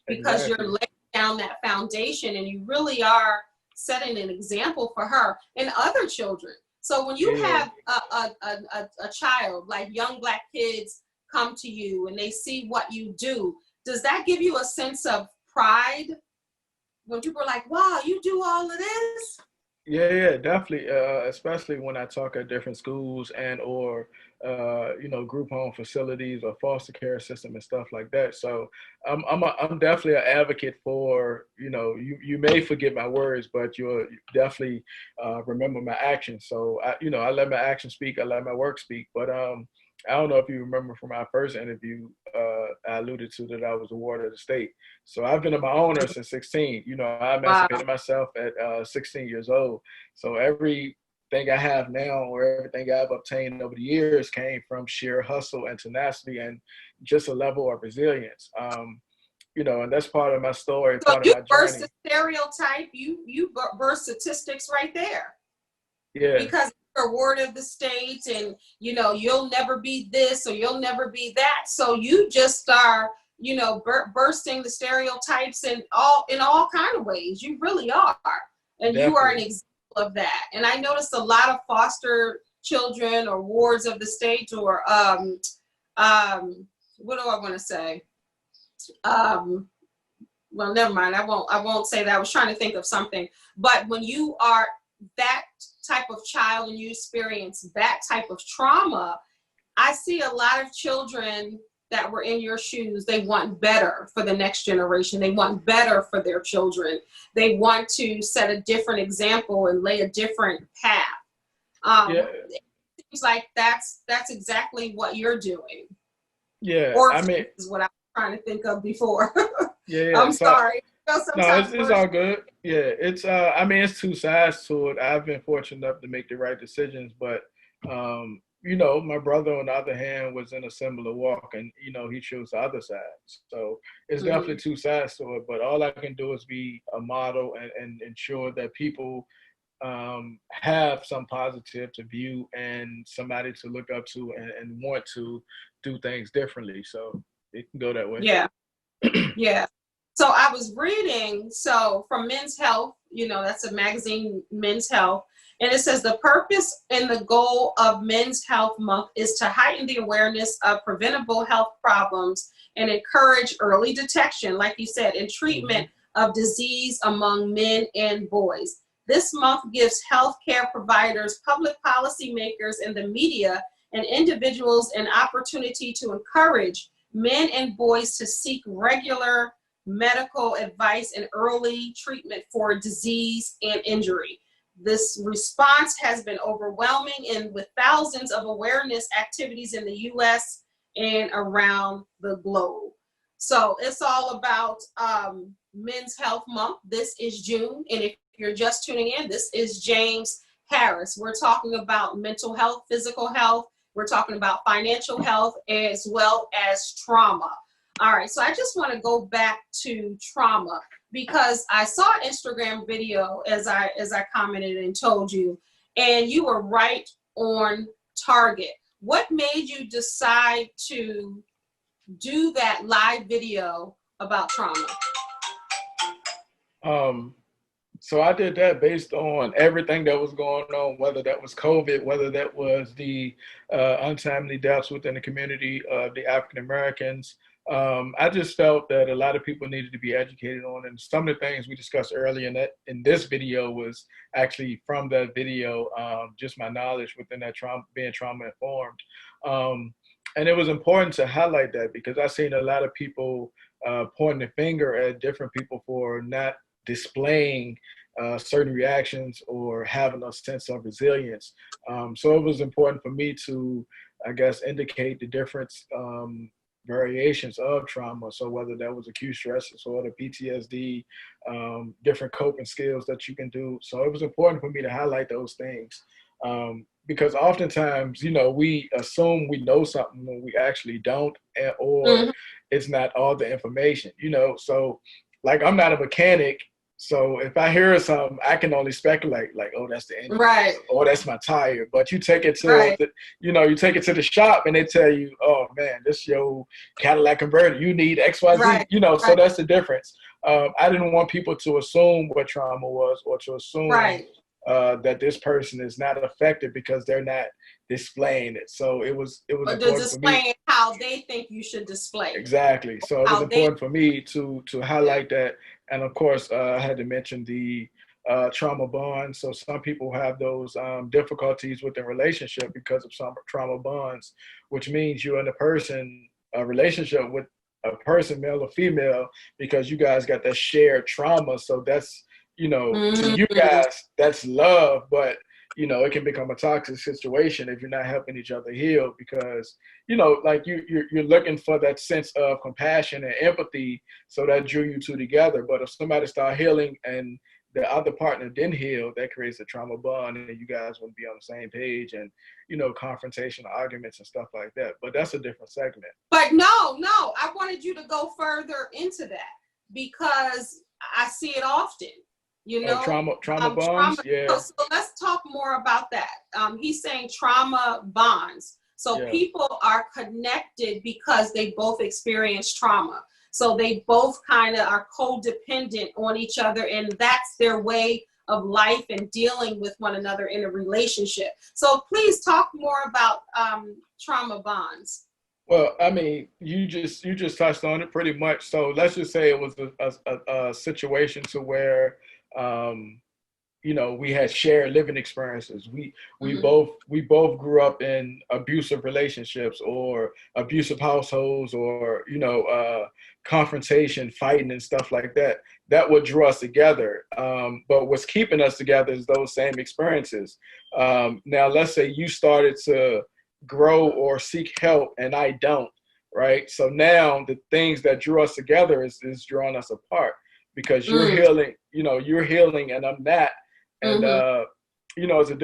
because Exactly. you're laying down that foundation and you really are setting an example for her and other children. So when you have a child, like young Black kids come to you and they see what you do, does that give you a sense of pride when people are like, wow, you do all of this? Yeah, definitely. Especially when I talk at different schools and or group home facilities or foster care system and stuff like that. So I'm definitely an advocate for, you may forget my words, but you'll definitely remember my actions. So I let my actions speak, I let my work speak. But I don't know if you remember from our first interview, I alluded to that I was awarded of the state. So I've been on my own since 16. I Wow. emancipated myself at 16 years old. So everything I have now or everything I've obtained over the years came from sheer hustle and tenacity and just a level of resilience. And that's part of my story, So part of you my burst journey. the stereotype, you burst statistics right there. Yeah. Because you're awarded the state and, you'll never be this or you'll never be that. So you just are, bursting the stereotypes in all kind of ways. You really are. And Definitely. You are an example of that. And I noticed a lot of foster children or wards of the state or, what do I want to say? Well, never mind. I won't say that. I was trying to think of something. But when you are that type of child and you experience that type of trauma, I see a lot of children that were in your shoes. They want better for the next generation. They want better for their children. They want to set a different example and lay a different path. It seems like that's exactly what you're doing. Yeah. Or I mean, is what I was trying to think of before. yeah. I'm sorry. No, it's all good. Yeah, it's two sides to it. I've been fortunate enough to make the right decisions, but my brother on the other hand was in a similar walk and he chose the other side. So it's definitely two sides to it, but all I can do is be a model and ensure that people have some positive to view and somebody to look up to and want to do things differently. So it can go that way. Yeah. Yeah. So I was reading, from Men's Health, that's a magazine, Men's Health, and it says the purpose and the goal of Men's Health Month is to heighten the awareness of preventable health problems and encourage early detection, like you said, and treatment of disease among men and boys. This month gives healthcare providers, public policy makers, and the media and individuals an opportunity to encourage men and boys to seek regular medical advice and early treatment for disease and injury. This response has been overwhelming and with thousands of awareness activities in the US and around the globe. So it's all about Men's Health Month. This is June. And if you're just tuning in, this is James Harris. We're talking about mental health, physical health. We're talking about financial health as well as trauma. All right, so I just want to go back to trauma because I saw an Instagram video as I commented and told you, and you were right on target. What made you decide to do that live video about trauma? So I did that based on everything that was going on, whether that was COVID, whether that was the untimely deaths within the community of the African Americans. I just felt that a lot of people needed to be educated on, and some of the things we discussed earlier in this video was actually from that video, just my knowledge within that trauma, being trauma informed. And it was important to highlight that because I've seen a lot of people pointing the finger at different people for not displaying certain reactions or having a sense of resilience. So it was important for me to, I guess, indicate the different variations of trauma. So whether that was acute stress disorder, PTSD, different coping skills that you can do. So it was important for me to highlight those things. Because oftentimes, we assume we know something when we actually don't, or it's not all the information, So like, I'm not a mechanic, So if I hear something, I can only speculate, like, oh, that's the engine, Right. or that's my tire. But you take it to Right. you take it to the shop, and they tell you, oh man, this your Cadillac converter, you need XYZ. Right. So that's the difference. I didn't want people to assume what trauma was, or to assume Right. that this person is not affected because they're not displaying it. So it was But important for me. displaying how they think you should display. Exactly. So it was important for me to highlight that. And of course, I had to mention the trauma bonds. So some people have those difficulties with the relationship because of some trauma bonds, which means you're in a relationship with a person, male or female, because you guys got that shared trauma. So that's, to you guys, that's love, but it can become a toxic situation if you're not helping each other heal, because like you're looking for that sense of compassion and empathy, so that drew you two together. But if somebody start healing and the other partner didn't heal, that creates a trauma bond, and you guys wouldn't be on the same page, and confrontational arguments and stuff like that. But that's a different segment. But no, I wanted you to go further into that, because I see it often. Trauma bonds. Yeah. So let's talk more about that. He's saying trauma bonds. So people are connected because they both experience trauma. So they both kind of are codependent on each other, and that's their way of life and dealing with one another in a relationship. So please talk more about trauma bonds. Well, I mean, you just touched on it pretty much. So let's just say it was a situation to where we had shared living experiences. We both grew up in abusive relationships or abusive households, or confrontation, fighting, and stuff like that. That would draw us together. But what's keeping us together is those same experiences. Now, let's say you started to grow or seek help, and I don't. Right. So now the things that drew us together is drawing us apart, because you're healing, and I'm not. And, it's a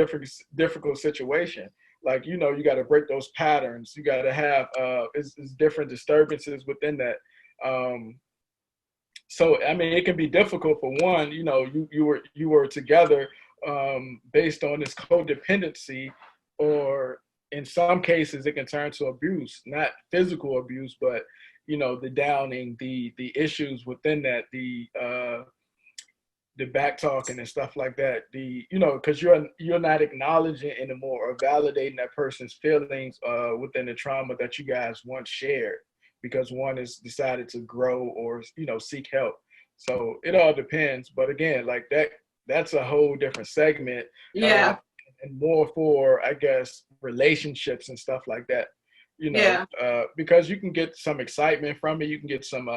difficult situation. Like, you got to break those patterns. You got to have, it's different disturbances within that. So, I mean, it can be difficult for one, you were together based on this codependency, or in some cases it can turn to abuse, not physical abuse, but the downing, the issues within that, the back talking and stuff like that, because you're not acknowledging anymore or validating that person's feelings within the trauma that you guys once shared, because one has decided to grow or seek help. So it all depends. But again, like that's a whole different segment. Yeah. And more for, I guess, relationships and stuff like that. Because you can get some excitement from it, you can get some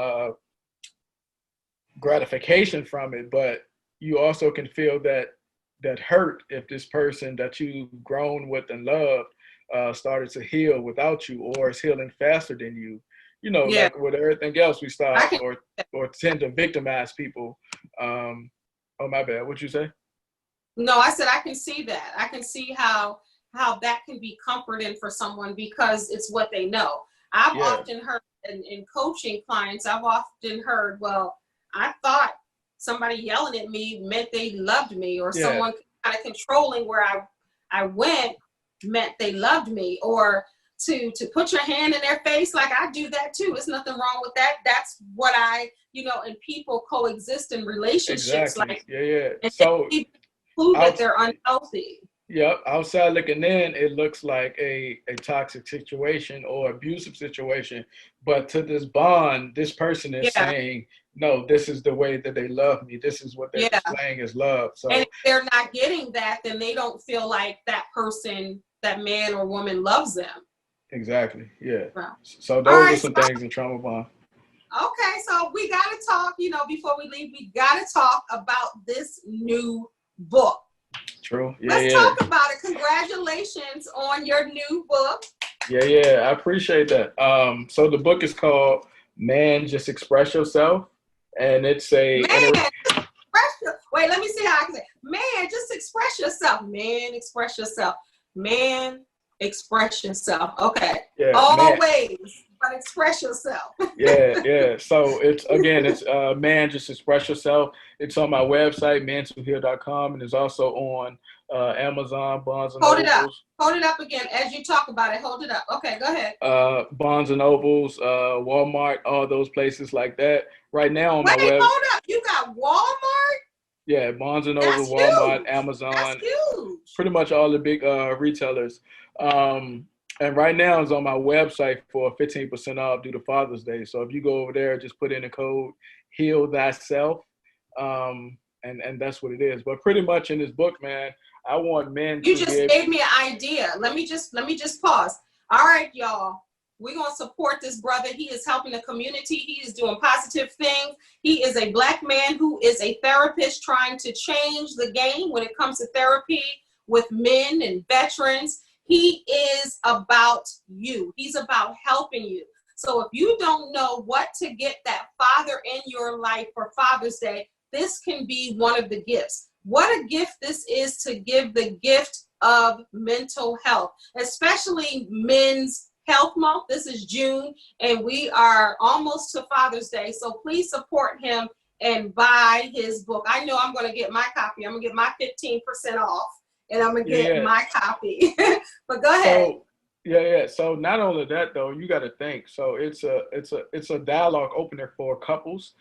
gratification from it, but you also can feel that hurt if this person that you've grown with and loved started to heal without you, or is healing faster than you. Like with everything else, we start or tend to victimize people. Oh, my bad. What'd you say? No, I said I can see that. I can see how that can be comforting for someone, because it's what they know. I've often heard in coaching clients, I've often heard, well, I thought somebody yelling at me meant they loved me, or someone kind of controlling where I went meant they loved me, or to put your hand in their face, like I do that too. There's nothing wrong with that. That's what and people coexist in relationships. Exactly. Like, and so prove that they're unhealthy. Yep. Outside looking in, it looks like a toxic situation or abusive situation. But to this bond, this person is saying, no, this is the way that they love me. This is what they're displaying as love. So, and if they're not getting that, then they don't feel like that person, that man or woman, loves them. Exactly. Yeah. Wow. So those are some things in trauma bond. Okay. So we got to talk, before we leave, we got to talk about this new book. True. Let's talk about it. Congratulations on your new book. Yeah. I appreciate that. So the book is called Man, Just Express Yourself. And it's a... Wait, let me see how I can say. Man, just express yourself. Man, express yourself. Man, express yourself. Okay. Yeah, Always But express yourself. Yeah. So it's man, just express yourself. It's on my website, mantoheal.com, and it's also on Amazon, Barnes and Hold it up. Nobles. Hold it up again as you talk about it. Hold it up. Okay, go ahead. Barnes and Nobles, Walmart, all those places like that. Right now on my Wait, web, hold up. You got Walmart? yeah, Barnes and Noble, That's Walmart, huge. That's Amazon, huge. pretty much all the big retailers. And right now it's on my website for 15% off due to Father's Day. So if you go over there, just put in the code Heal Thyself, and that's what it is. But pretty much in this book, man, I want men You to be just able. gave me an idea. Let me just pause. All right, y'all. We're going to support this brother. He is helping the community. He is doing positive things. He is a Black man who is a therapist trying to change the game when it comes to therapy with men and veterans. He is about you. He's about helping you. So if you don't know what to get that father in your life for Father's Day, this can be one of the gifts. What a gift this is to give the gift of mental health, especially Men's Health Month. This is June, and we are almost to Father's Day. So please support him and buy his book. I know I'm going to get my copy. I'm going to get my 15% off, and I'm going to get my copy. But go ahead. So not only that though, you got to think. So it's a dialogue opener for couples,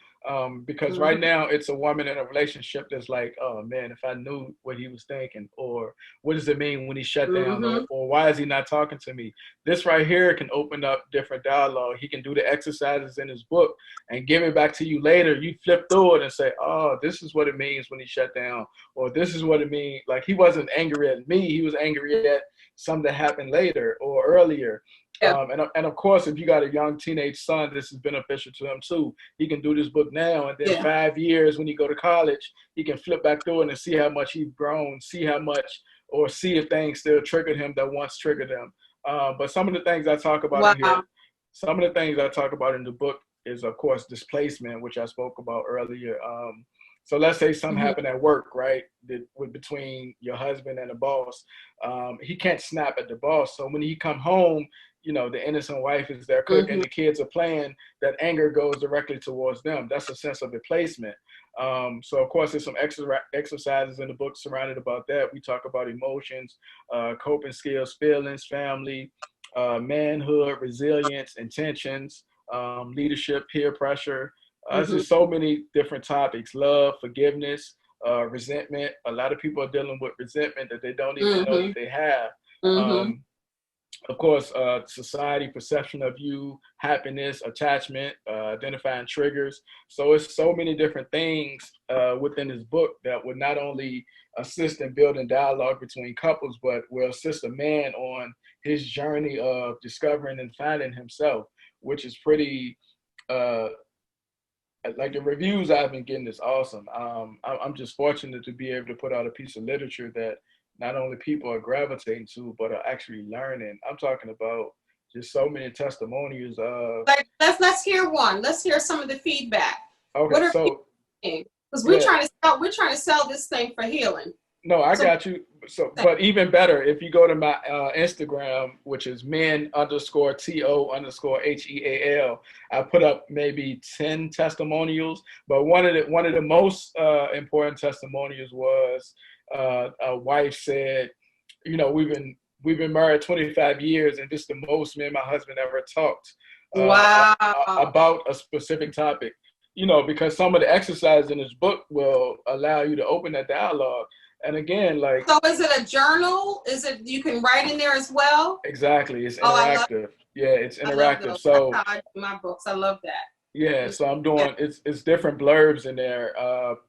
because right now it's a woman in a relationship that's like, oh man, if I knew what he was thinking, or what does it mean when he shut down, or why is he not talking to me? This right here can open up different dialogue. He can do the exercises in his book and give it back to you later. You flip through it and say, oh, this is what it means when he shut down, or this is what it means. Like, he wasn't angry at me, he was angry at something that happened later or earlier. Yeah. And of course, if you got a young teenage son, this is beneficial to him too. He can do this book now, and then 5 years when he go to college, he can flip back through it and see how much he's grown, see how much, or see if things still triggered him that once triggered him. But some of the things I talk about in here, some of the things I talk about in the book is, of course, displacement, which I spoke about earlier. So let's say something happened at work, right? Between your husband and the boss. He can't snap at the boss. So when he come home, you know, the innocent wife is there cooking, the kids are playing, that anger goes directly towards them. That's a sense of replacement. So of course, there's some exercises in the book surrounded about that. We talk about emotions, coping skills, feelings, family, manhood, resilience, intentions, leadership, peer pressure. There's just so many different topics: love, forgiveness, resentment. A lot of people are dealing with resentment that they don't even know that they have. Of course, society perception of you, happiness, attachment, identifying triggers. So it's so many different things within this book that would not only assist in building dialogue between couples, but will assist a man on his journey of discovering and finding himself, which is pretty, like, the reviews I've been getting is awesome. I'm just fortunate to be able to put out a piece of literature that not only people are gravitating to, but are actually learning. I'm talking about just so many testimonials. Like, let's hear one. Let's hear some of the feedback. Okay, what are people saying? Because we're trying to sell this thing for healing. No, I got you. So, but even better, if you go to my Instagram, which is men_TO_HEAL, I put up maybe 10 testimonials. But one of the most important testimonials was a wife said, you know, we've been married 25 years, and this is the most me and my husband ever talked about a specific topic. You know, because some of the exercises in this book will allow you to open that dialogue. And again, like, so is it a journal? Is it, you can write in there as well? Exactly, it's interactive. It's interactive. So that's how I do my books. I love that. Yeah, so I'm doing it's different blurbs in there,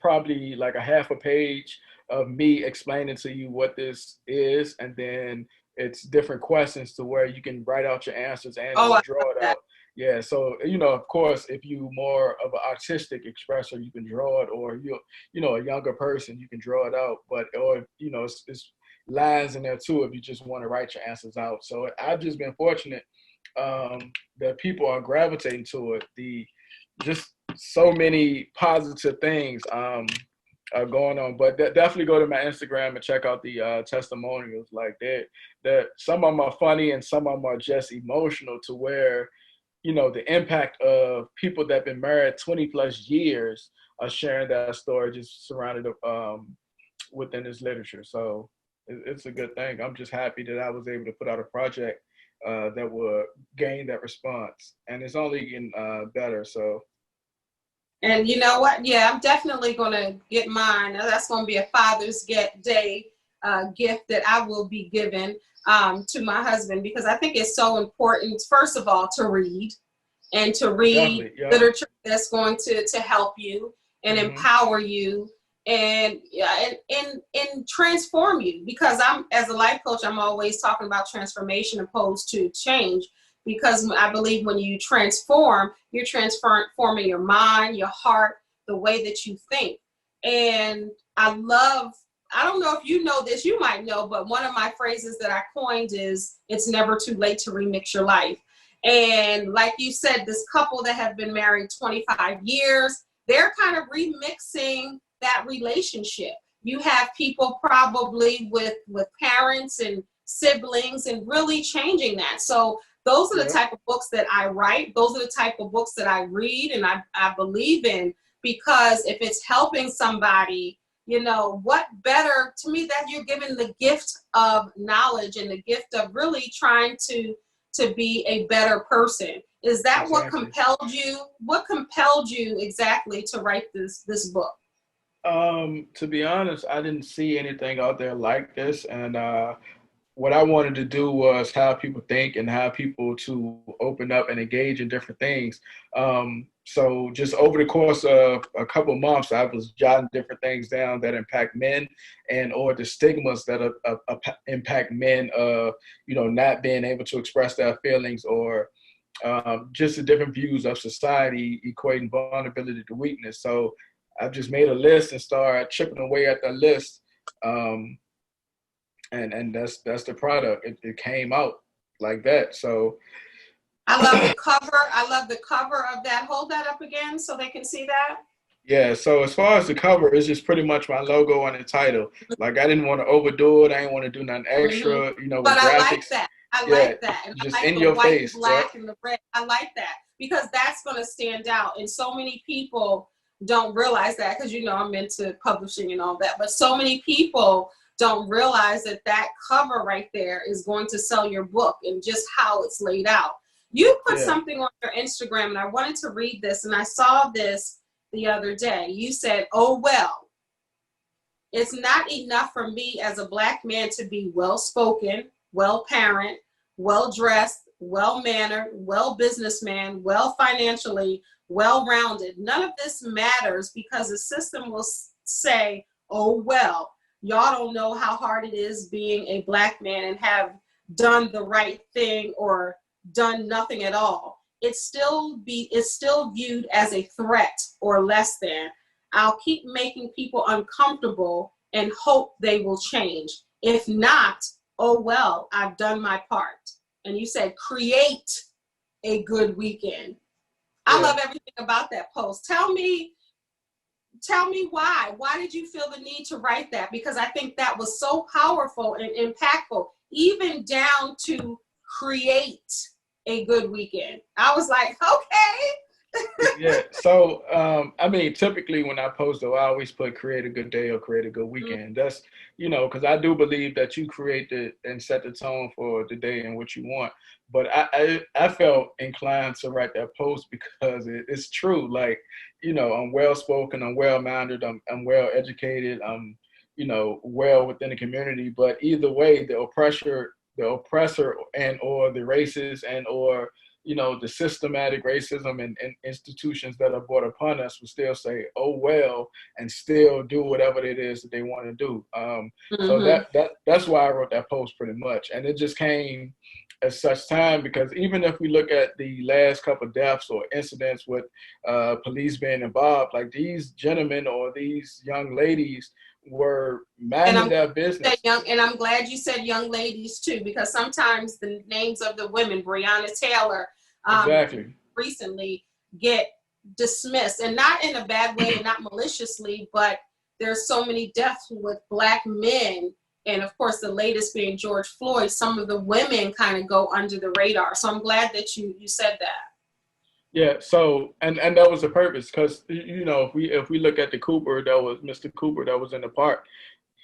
probably like a half a page of me explaining to you what this is, and then it's different questions to where you can write out your answers and draw it out. Yeah, so of course, if you more of an artistic expressor, you can draw it, or a younger person, you can draw it out. But it's lines in there too if you just want to write your answers out. So I've just been fortunate that people are gravitating to it. Just so many positive things are going on. But definitely go to my Instagram and check out the testimonials. Like that some of them are funny and some of them are just emotional, to where the impact of people that have been married 20 plus years are sharing that story just surrounded within this literature. So it's a good thing. I'm just happy that I was able to put out a project that would gain that response, and it's only getting better. So. And you know what? Yeah, I'm definitely going to get mine. That's going to be a Father's Day gift that I will be giving to my husband, because I think it's so important, first of all, to read and to read Yeah. literature that's going to help you and empower you and transform you. Because as a life coach, I'm always talking about transformation opposed to change. Because I believe when you transform, you're transforming your mind, your heart, the way that you think. And I don't know if you know this, you might know, but one of my phrases that I coined is, it's never too late to remix your life. And like you said, this couple that have been married 25 years, they're kind of remixing that relationship. You have people probably with parents and siblings and really changing that. So those are the type of books that I write. Those are the type of books that I read and I believe in, because if it's helping somebody, what better to me that you're given the gift of knowledge and the gift of really trying to be a better person. Is that exactly what compelled you? What compelled you exactly to write this book? To be honest, I didn't see anything out there like this, and what I wanted to do was have people think and have people to open up and engage in different things. So just over the course of a couple of months, I was jotting different things down that impact men or the stigmas that impact men of, not being able to express their feelings, or just the different views of society equating vulnerability to weakness. So I just made a list and started chipping away at that list. And that's the product. It came out like that. So I love the cover. I love the cover of that. Hold that up again so they can see that. Yeah, so as far as the cover, it's just pretty much my logo and the title. Like, I didn't want to overdo it. I didn't want to do nothing extra, with but graphics. I like that. I like that. And just I like in the your white face. and black and the red. I like that, because that's going to stand out. And so many people don't realize that, because, I'm into publishing and all that. But so many people don't realize that cover right there is going to sell your book, and just how it's laid out. You put something on your Instagram, and I wanted to read this, and I saw this the other day. You said, "Oh, well, it's not enough for me as a Black man to be well-spoken, well-parent, well-dressed, well-mannered, well-businessman, well-financially, well-rounded. None of this matters, because the system will say, oh, well, y'all don't know how hard it is being a Black man and have done the right thing or done nothing at all. It's still viewed as a threat or less than. I'll keep making people uncomfortable and hope they will change. If not, oh well, I've done my part." And you said, create a good weekend. I love everything about that post. Tell me why. Why did you feel the need to write that? Because I think that was so powerful and impactful, even down to create a good weekend. I was like, okay. Yeah. So, typically when I post, though, I always put create a good day or create a good weekend. That's, because I do believe that you create and set the tone for the day and what you want. But I felt inclined to write that post because it's true. Like, I'm well-spoken, I'm well-mannered, I'm well-educated, I'm, well within the community. But either way, the oppressor and or the racist and or the systematic racism and institutions that are brought upon us will still say, oh, well, and still do whatever it is that they want to do. So that's why I wrote that post pretty much. And it just came at such time, because even if we look at the last couple of deaths or incidents with police being involved, like these gentlemen or these young ladies were minding their business. And I'm glad you said young ladies too, because sometimes the names of the women, Breonna Taylor, recently get dismissed, and not in a bad way and not maliciously, but there's so many deaths with Black men. And of course, the latest being George Floyd, some of the women kind of go under the radar. So I'm glad that you said that. Yeah, so and that was the purpose, because you know, if we look at the Cooper, that was Mr. Cooper that was in the park,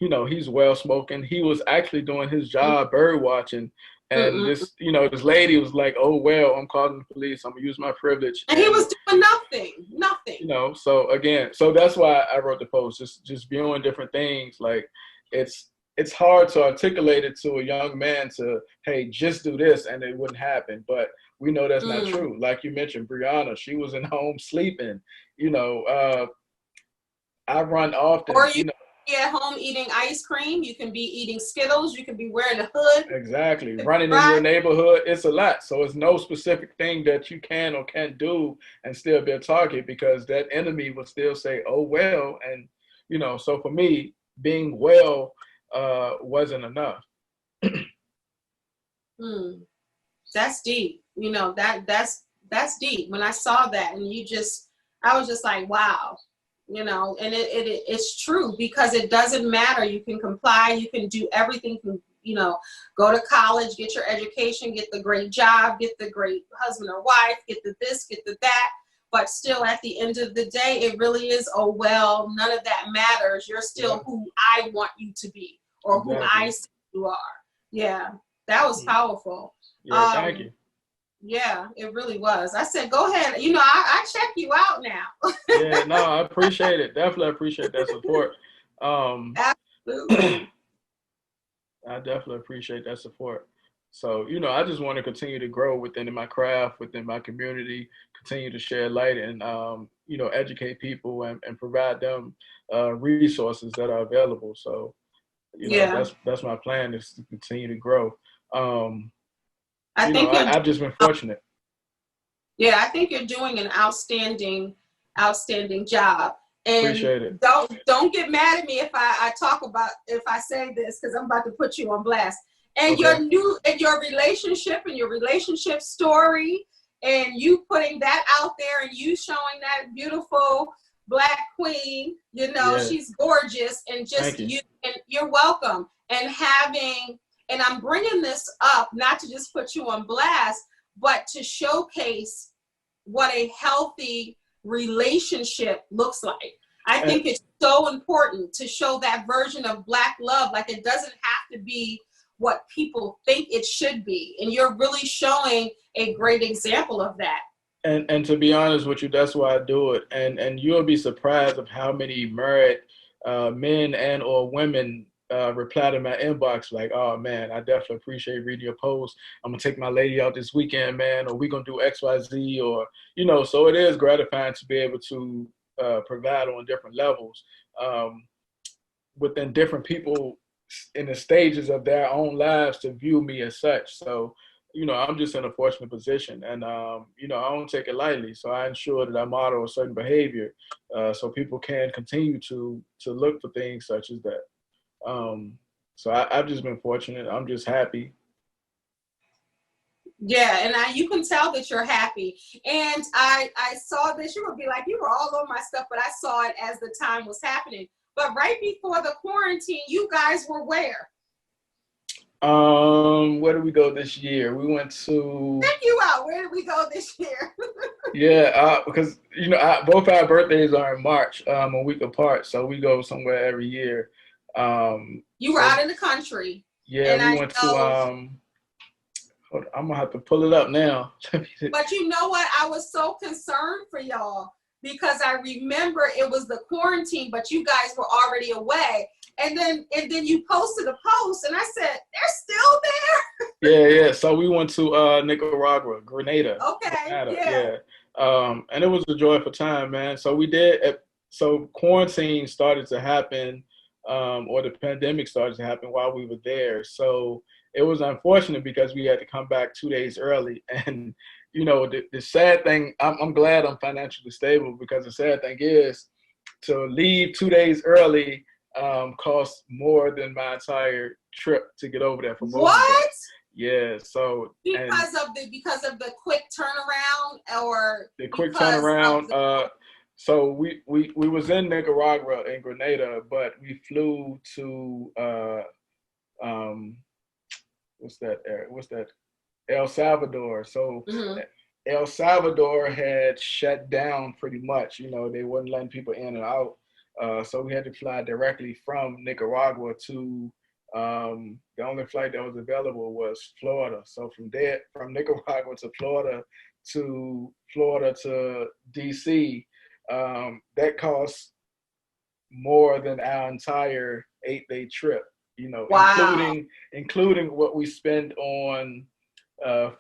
you know, he's well spoken. He was actually doing his job, bird watching, and Mm-mm. this, you know, this lady was like, "Oh well, I'm calling the police. I'm gonna use my privilege." And he And was doing nothing, nothing. you know, so again, so that's why I wrote the post. Just viewing different things, like it's hard to articulate it to a young man to, hey, just do this, and it wouldn't happen. But we know that's not Mm. true. Like you mentioned, Brianna, she was in home sleeping. You know, I run Or often. you You know, can be at home eating ice cream. You can be eating Skittles. You can be wearing a hood. exactly. You can be Running in your riding. neighborhood, it's a lot. So it's no specific thing that you can or can't do and still be a target, because that enemy will still say, oh, well. And, you know, so for me, being well wasn't enough. Mm. That's deep. You know, that's deep. When I saw that, and I was just like, wow. You know, and it's true, because it doesn't matter. You can comply, you can do everything, you know, go to college, get your education, get the great job, get the great husband or wife, get the this, get the that. But still, at the end of the day, it really is, oh, well, none of that matters. You're Yeah, still who I want you to be, or who I exactly. say you are. Yeah, that was powerful. Yeah, thank Um, you. yeah, it really was. I said, go ahead. You know, I check you out now. Yeah, no, I appreciate it. Definitely appreciate that support. Um, I Absolutely. definitely appreciate that support. So, you know, I just want to continue to grow within my craft, within my community, continue to share light and, you know, educate people and provide them resources that are available. So, you know, Yeah. that's my plan, is to continue to grow. Um, I you know, think you're I've just been fortunate. Yeah, I think you're doing an outstanding job. And Appreciate it. don't get mad at me if I say this, because I'm about to put you on blast. And Okay. your relationship and your relationship story, and you putting that out there, and you showing that beautiful Black queen, you know, Yeah. she's gorgeous, and Thank just you. you, and you're welcome. And I'm bringing this up not to just put you on blast, but to showcase what a healthy relationship looks like. I And, think it's so important to show that version of Black love. Like, it doesn't have to be what people think it should be. And you're really showing a great example of that. and to be honest with you, that's why I do it. And you'll be surprised of how many married men and or women reply to my inbox like, "Oh man, I definitely appreciate reading your post. I'm gonna take my lady out this weekend, man, or we gonna do X, Y, Z, or you know." So it is gratifying to be able to provide on different levels within different people in the stages of their own lives to view me as such. So, you know, I'm just in a fortunate position, and you know, I don't take it lightly. So I ensure that I model a certain behavior, so people can continue to look for things such as that. So I've just been fortunate. I'm just happy. Yeah, and you can tell that you're happy. And I saw this. You would be like, you were all over my stuff, but I saw it as the time was happening. But right before the quarantine, you guys were where? Where did we go this year? We went to, Check you out. Where did we go this year? yeah, because you know, both our birthdays are in March, a week apart, so we go somewhere every year. You were So out in the country, yeah, and we I went to know. hold on, I'm gonna have to pull it up now. But you know what? I was so concerned for y'all, because I remember it was the quarantine, but you guys were already away. And then you posted a post, and I said, they're still Yeah, yeah. So we went to Nicaragua, there. Okay, Grenada, yeah. yeah. And it was a joyful time, man. So so quarantine started to happen, or the pandemic started to happen while we were there. So it was unfortunate because we had to come back 2 days early. And, you know, the sad thing, I'm glad I'm financially stable, because the sad thing is to leave 2 days early cost more than my entire trip to get over there for both of What? us. Yeah, so and Because of the quick turnaround, or the quick because of turnaround. the So we was in Nicaragua in Grenada, but we flew to um, what's that? El Salvador. So Mhm. El Salvador had shut down pretty much. You know, they wasn't letting people in and out. So we had to fly directly from Nicaragua to the only flight that was available was Florida. So from there, from Nicaragua to Florida to DC, that cost more than our entire 8-day trip. You know, Wow. including what we spend on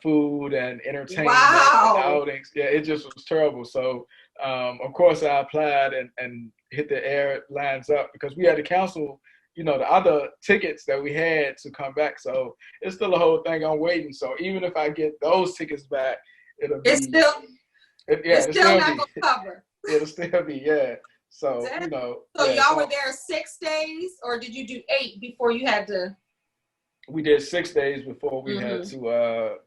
food and entertainment and Wow. outings. Yeah, it just was terrible. So, of course, I applied and hit the airlines up because we had to cancel, you know, the other tickets that we had to come back. So it's still a whole thing. I'm waiting. So even if I get those tickets back, it'll It's be, still yeah, it's it'll still still not be, gonna cover. it'll still be, yeah. So, Damn. you know, So yeah. y'all were So there 6 days, or did you do 8 before you had to? we did 6 days before we had Mm-hmm. to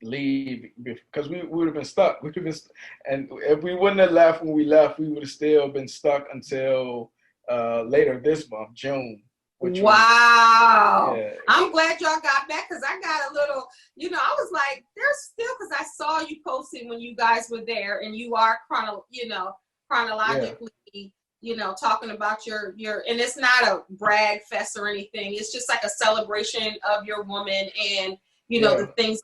leave because we would have been stuck. And if we wouldn't have left when we left, we would have still been stuck until later this month, June, which was Wow. yeah, I'm glad y'all got back because I got a little, I was like, there's still, because I saw you posting when you guys were there and you are yeah, chronologically, talking about your, and it's not a brag fest or anything. It's just like a celebration of your woman and, yeah. the things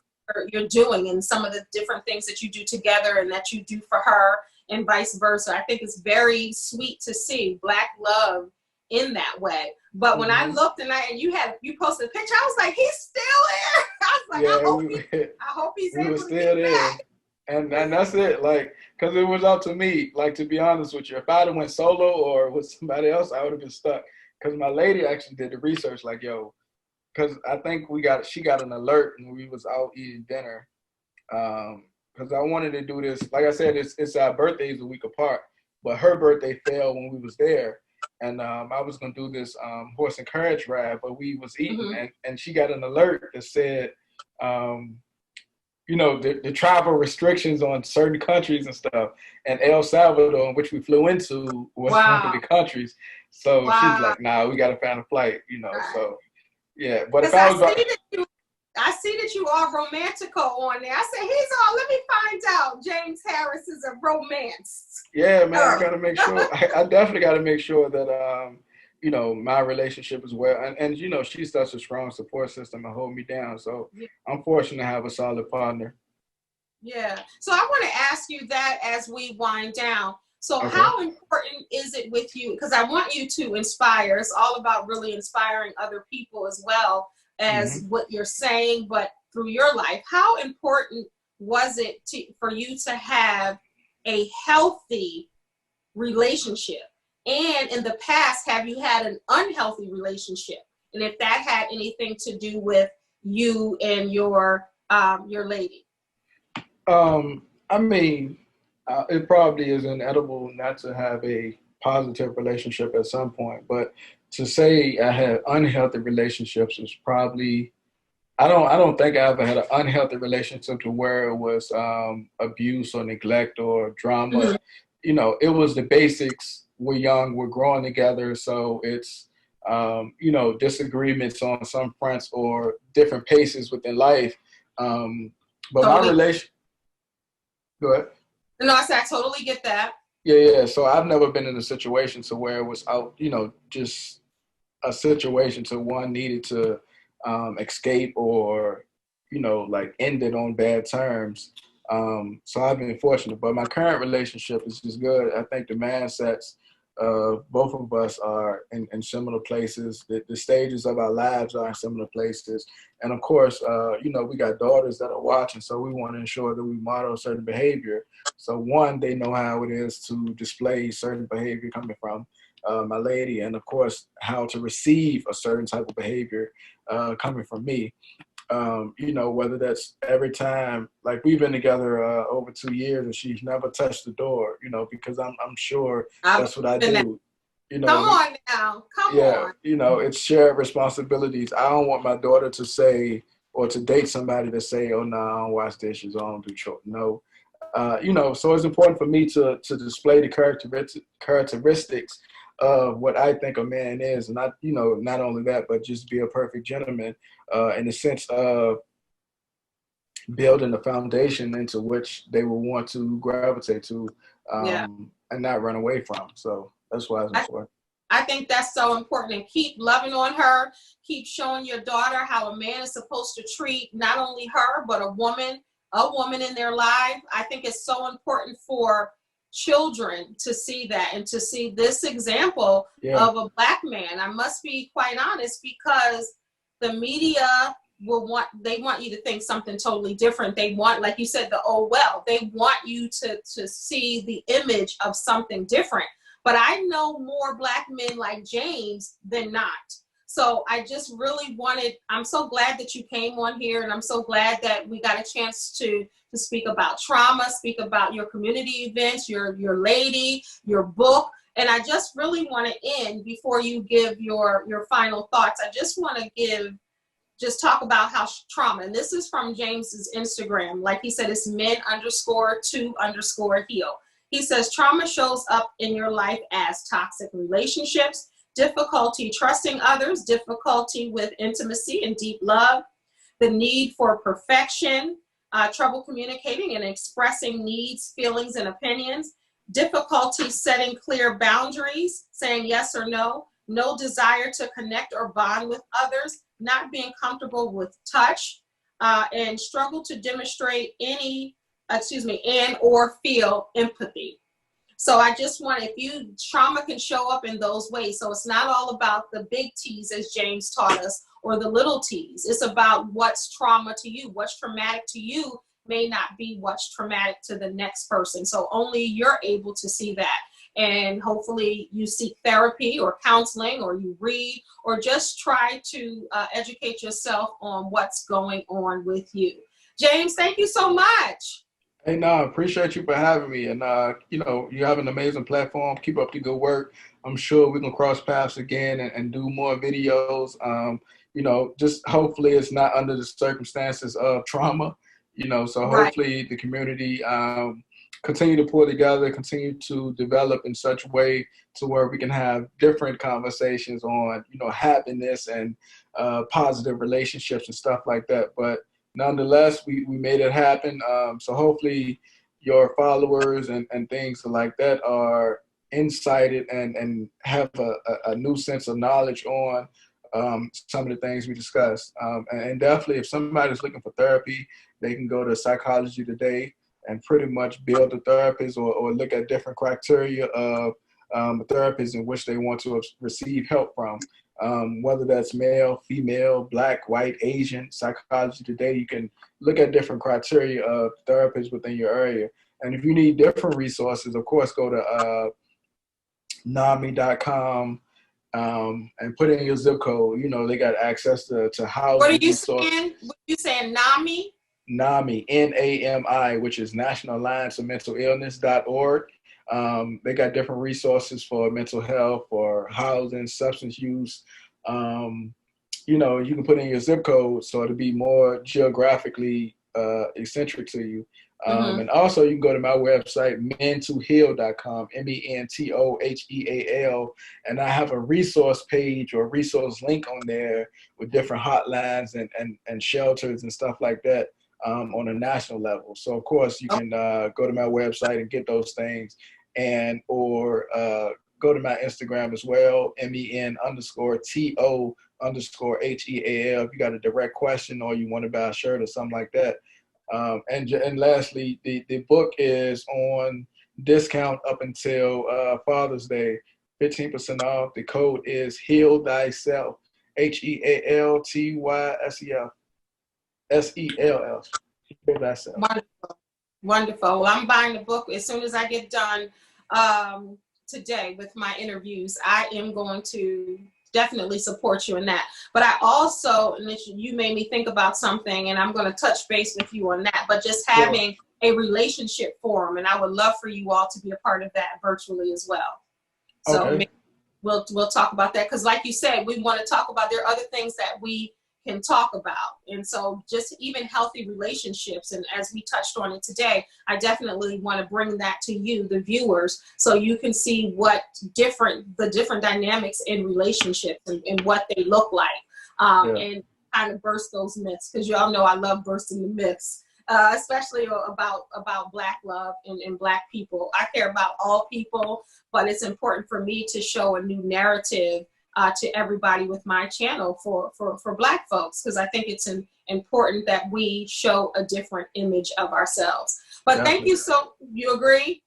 you're doing and some of the different things that you do together and that you do for her and vice versa. I think it's very sweet to see Black love in that way. But when I Mm-hmm. looked and you posted a picture, I was like, he's still there. I was like, Yeah, I hope he's we were able to still get there. back. And that's it. Like, because it was up to me. Like, to be honest with you, if I'd have went solo or with somebody else, I would have been stuck. Because my lady actually did the research. Like, yo, because I think she got an alert when we was out eating dinner. Because I wanted to do this. Like I said, it's our birthdays a week apart, but her birthday fell when we was there, and I was gonna do this horse and carriage ride, but we was eating, Mm-hmm. and she got an alert that said, um, the travel restrictions on certain countries and stuff, and El Salvador, in which we flew into, was one of Wow. the countries. So she's Wow. like, "Nah, we gotta find a flight," Right. So yeah. But if Because I was about I see that you are romantical on there. I said, let me find out. James Harris is a romance. Yeah, man, I gotta make sure. I definitely gotta make sure that my relationship is well, and she's such a strong support system and hold me down. So Yeah. I'm fortunate to have a solid partner. Yeah. So I want to ask you that as we wind down. So Okay. how important is it with you? Because I want you to inspire. It's all about really inspiring other people as well as Hmm. what you're saying, but through your life. How important was it for you to have a healthy relationship? And in the past, have you had an unhealthy relationship? And if that had anything to do with you and your lady. I mean, it probably is inedible not to have a positive relationship at some point, but to say I had unhealthy relationships is probably I don't think I ever had an unhealthy relationship to where it was abuse or neglect or drama. Mhm. It was the basics. We're young, we're growing together, so it's disagreements on some fronts or different paces within life. But my Totally. relation, go ahead. No, I said I totally get that. Yeah. So I've never been in a situation to where it was out, just a situation to one needed to escape or like end it on bad terms. So I've been fortunate, but my current relationship is just good. I think the mindsets of both of us are in similar places. The stages of our lives are in similar places, and of course, we got daughters that are watching, so we want to ensure that we model certain behavior. So one, they know how it is to display certain behavior coming from my lady, and of course, how to receive a certain type of behavior coming from me. Whether that's every time, like we've been together over 2 years, and she's never touched the door, because I'm sure I've that's what I been there. do. Come on now. Come Yeah, on. it's shared responsibilities. I don't want my daughter to say or to date somebody to say, "Oh no, I don't wash dishes, I don't do chores." No, so it's important for me to display the characteristics of what I think a man is, and not only that, but just be a perfect gentleman in the sense of building a foundation into which they will want to gravitate to, Yeah. and not run away from. So that's why it's important. I think that's so important. And keep loving on her. Keep showing your daughter how a man is supposed to treat not only her, but a woman in their life. I think it's so important for children to see that and to see this example of a Black man. I must be quite honest, because the media they want you to think something totally different. They want, like you said, they want you to see the image of something different. But I know more Black men like James than not. So I just really I'm so glad that you came on here, and I'm so glad that we got a chance to speak about trauma, speak about your community events, your lady, your book. And I just really want to end, before you give your final thoughts, I just want to talk about how trauma, and this is from James's Instagram. Like he said, it's men_to_heal. He says, trauma shows up in your life as toxic relationships, difficulty trusting others, difficulty with intimacy and deep love, the need for perfection, trouble communicating and expressing needs, feelings, and opinions, difficulty setting clear boundaries, saying yes or no desire to connect or bond with others, not being comfortable with touch, and struggle to demonstrate and or feel empathy. So I just want, trauma can show up in those ways. So it's not all about the big T's, as James taught us, or the little T's. It's about what's trauma to you. What's traumatic to you may not be what's traumatic to the next person. So only you're able to see that. And hopefully you seek therapy or counseling, or you read, or just try to educate yourself on what's going on with you. James, thank you so much. Hey, no, I appreciate you for having me. And, you have an amazing platform. Keep up the good work. I'm sure we can cross paths again and do more videos. Just hopefully it's not under the circumstances of trauma, so hopefully the community continue to pull together, continue to develop in such a way to where we can have different conversations on, happiness and positive relationships and stuff like that. But nonetheless, we made it happen. So hopefully your followers and things like that are incited and have a new sense of knowledge on some of the things we discussed. And definitely, if somebody's looking for therapy, they can go to Psychology Today and pretty much build a therapist, or look at different criteria of therapists in which they want to receive help from. Whether that's male, female, Black, white, Asian. Psychology Today, you can look at different criteria of therapists within your area. And if you need different resources, of course, go to NAMI.com and put in your zip code. They got access to housing. What are you saying? What are you saying, NAMI? NAMI, NAMI, which is National Alliance of Mental Illness.org. They got different resources for mental health, for housing, substance use. You can put in your zip code so it'll be more geographically eccentric to you. And also you can go to my website, mentoheal.com, MENTOHEAL, and I have a resource page or resource link on there with different hotlines and shelters and stuff like that. On a national level. So of course you can go to my website and get those things, or go to my Instagram as well, MEN_TO_HEAL. If you got a direct question or you want to buy a shirt or something like that. And lastly, the book is on discount up until Father's Day, 15% off. The code is Heal Thyself, HEALTYSEF. SELL. Wonderful. Well, I'm buying the book as soon as I get done today with my interviews. I am going to definitely support you in that. But I also, and you made me think about something, and I'm going to touch base with you on that, but just having a relationship forum, and I would love for you all to be a part of that virtually as well. So maybe we'll talk about that, because like you said, we want to talk about, there are other things that we can talk about. And so just even healthy relationships, and as we touched on it today, I definitely want to bring that to you, the viewers, so you can see what the different dynamics in relationships and what they look like, and kind of burst those myths, because you all know I love bursting the myths. especially about Black love and Black people. I care about all people, but it's important for me to show a new narrative to everybody with my channel for Black folks, because I think it's important that we show a different image of ourselves. But Definitely. thank you. So you agree?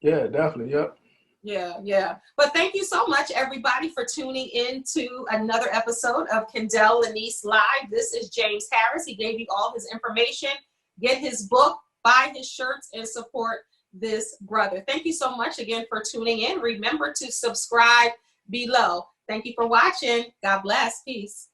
Yeah, definitely. Yep. Yeah. But thank you so much, everybody, for tuning in to another episode of Kendell Lenice Live. This is James Harris. He gave you all his information. Get his book, buy his shirts, and support this brother. Thank you so much again for tuning in. Remember to subscribe below. Thank you for watching. God bless. Peace.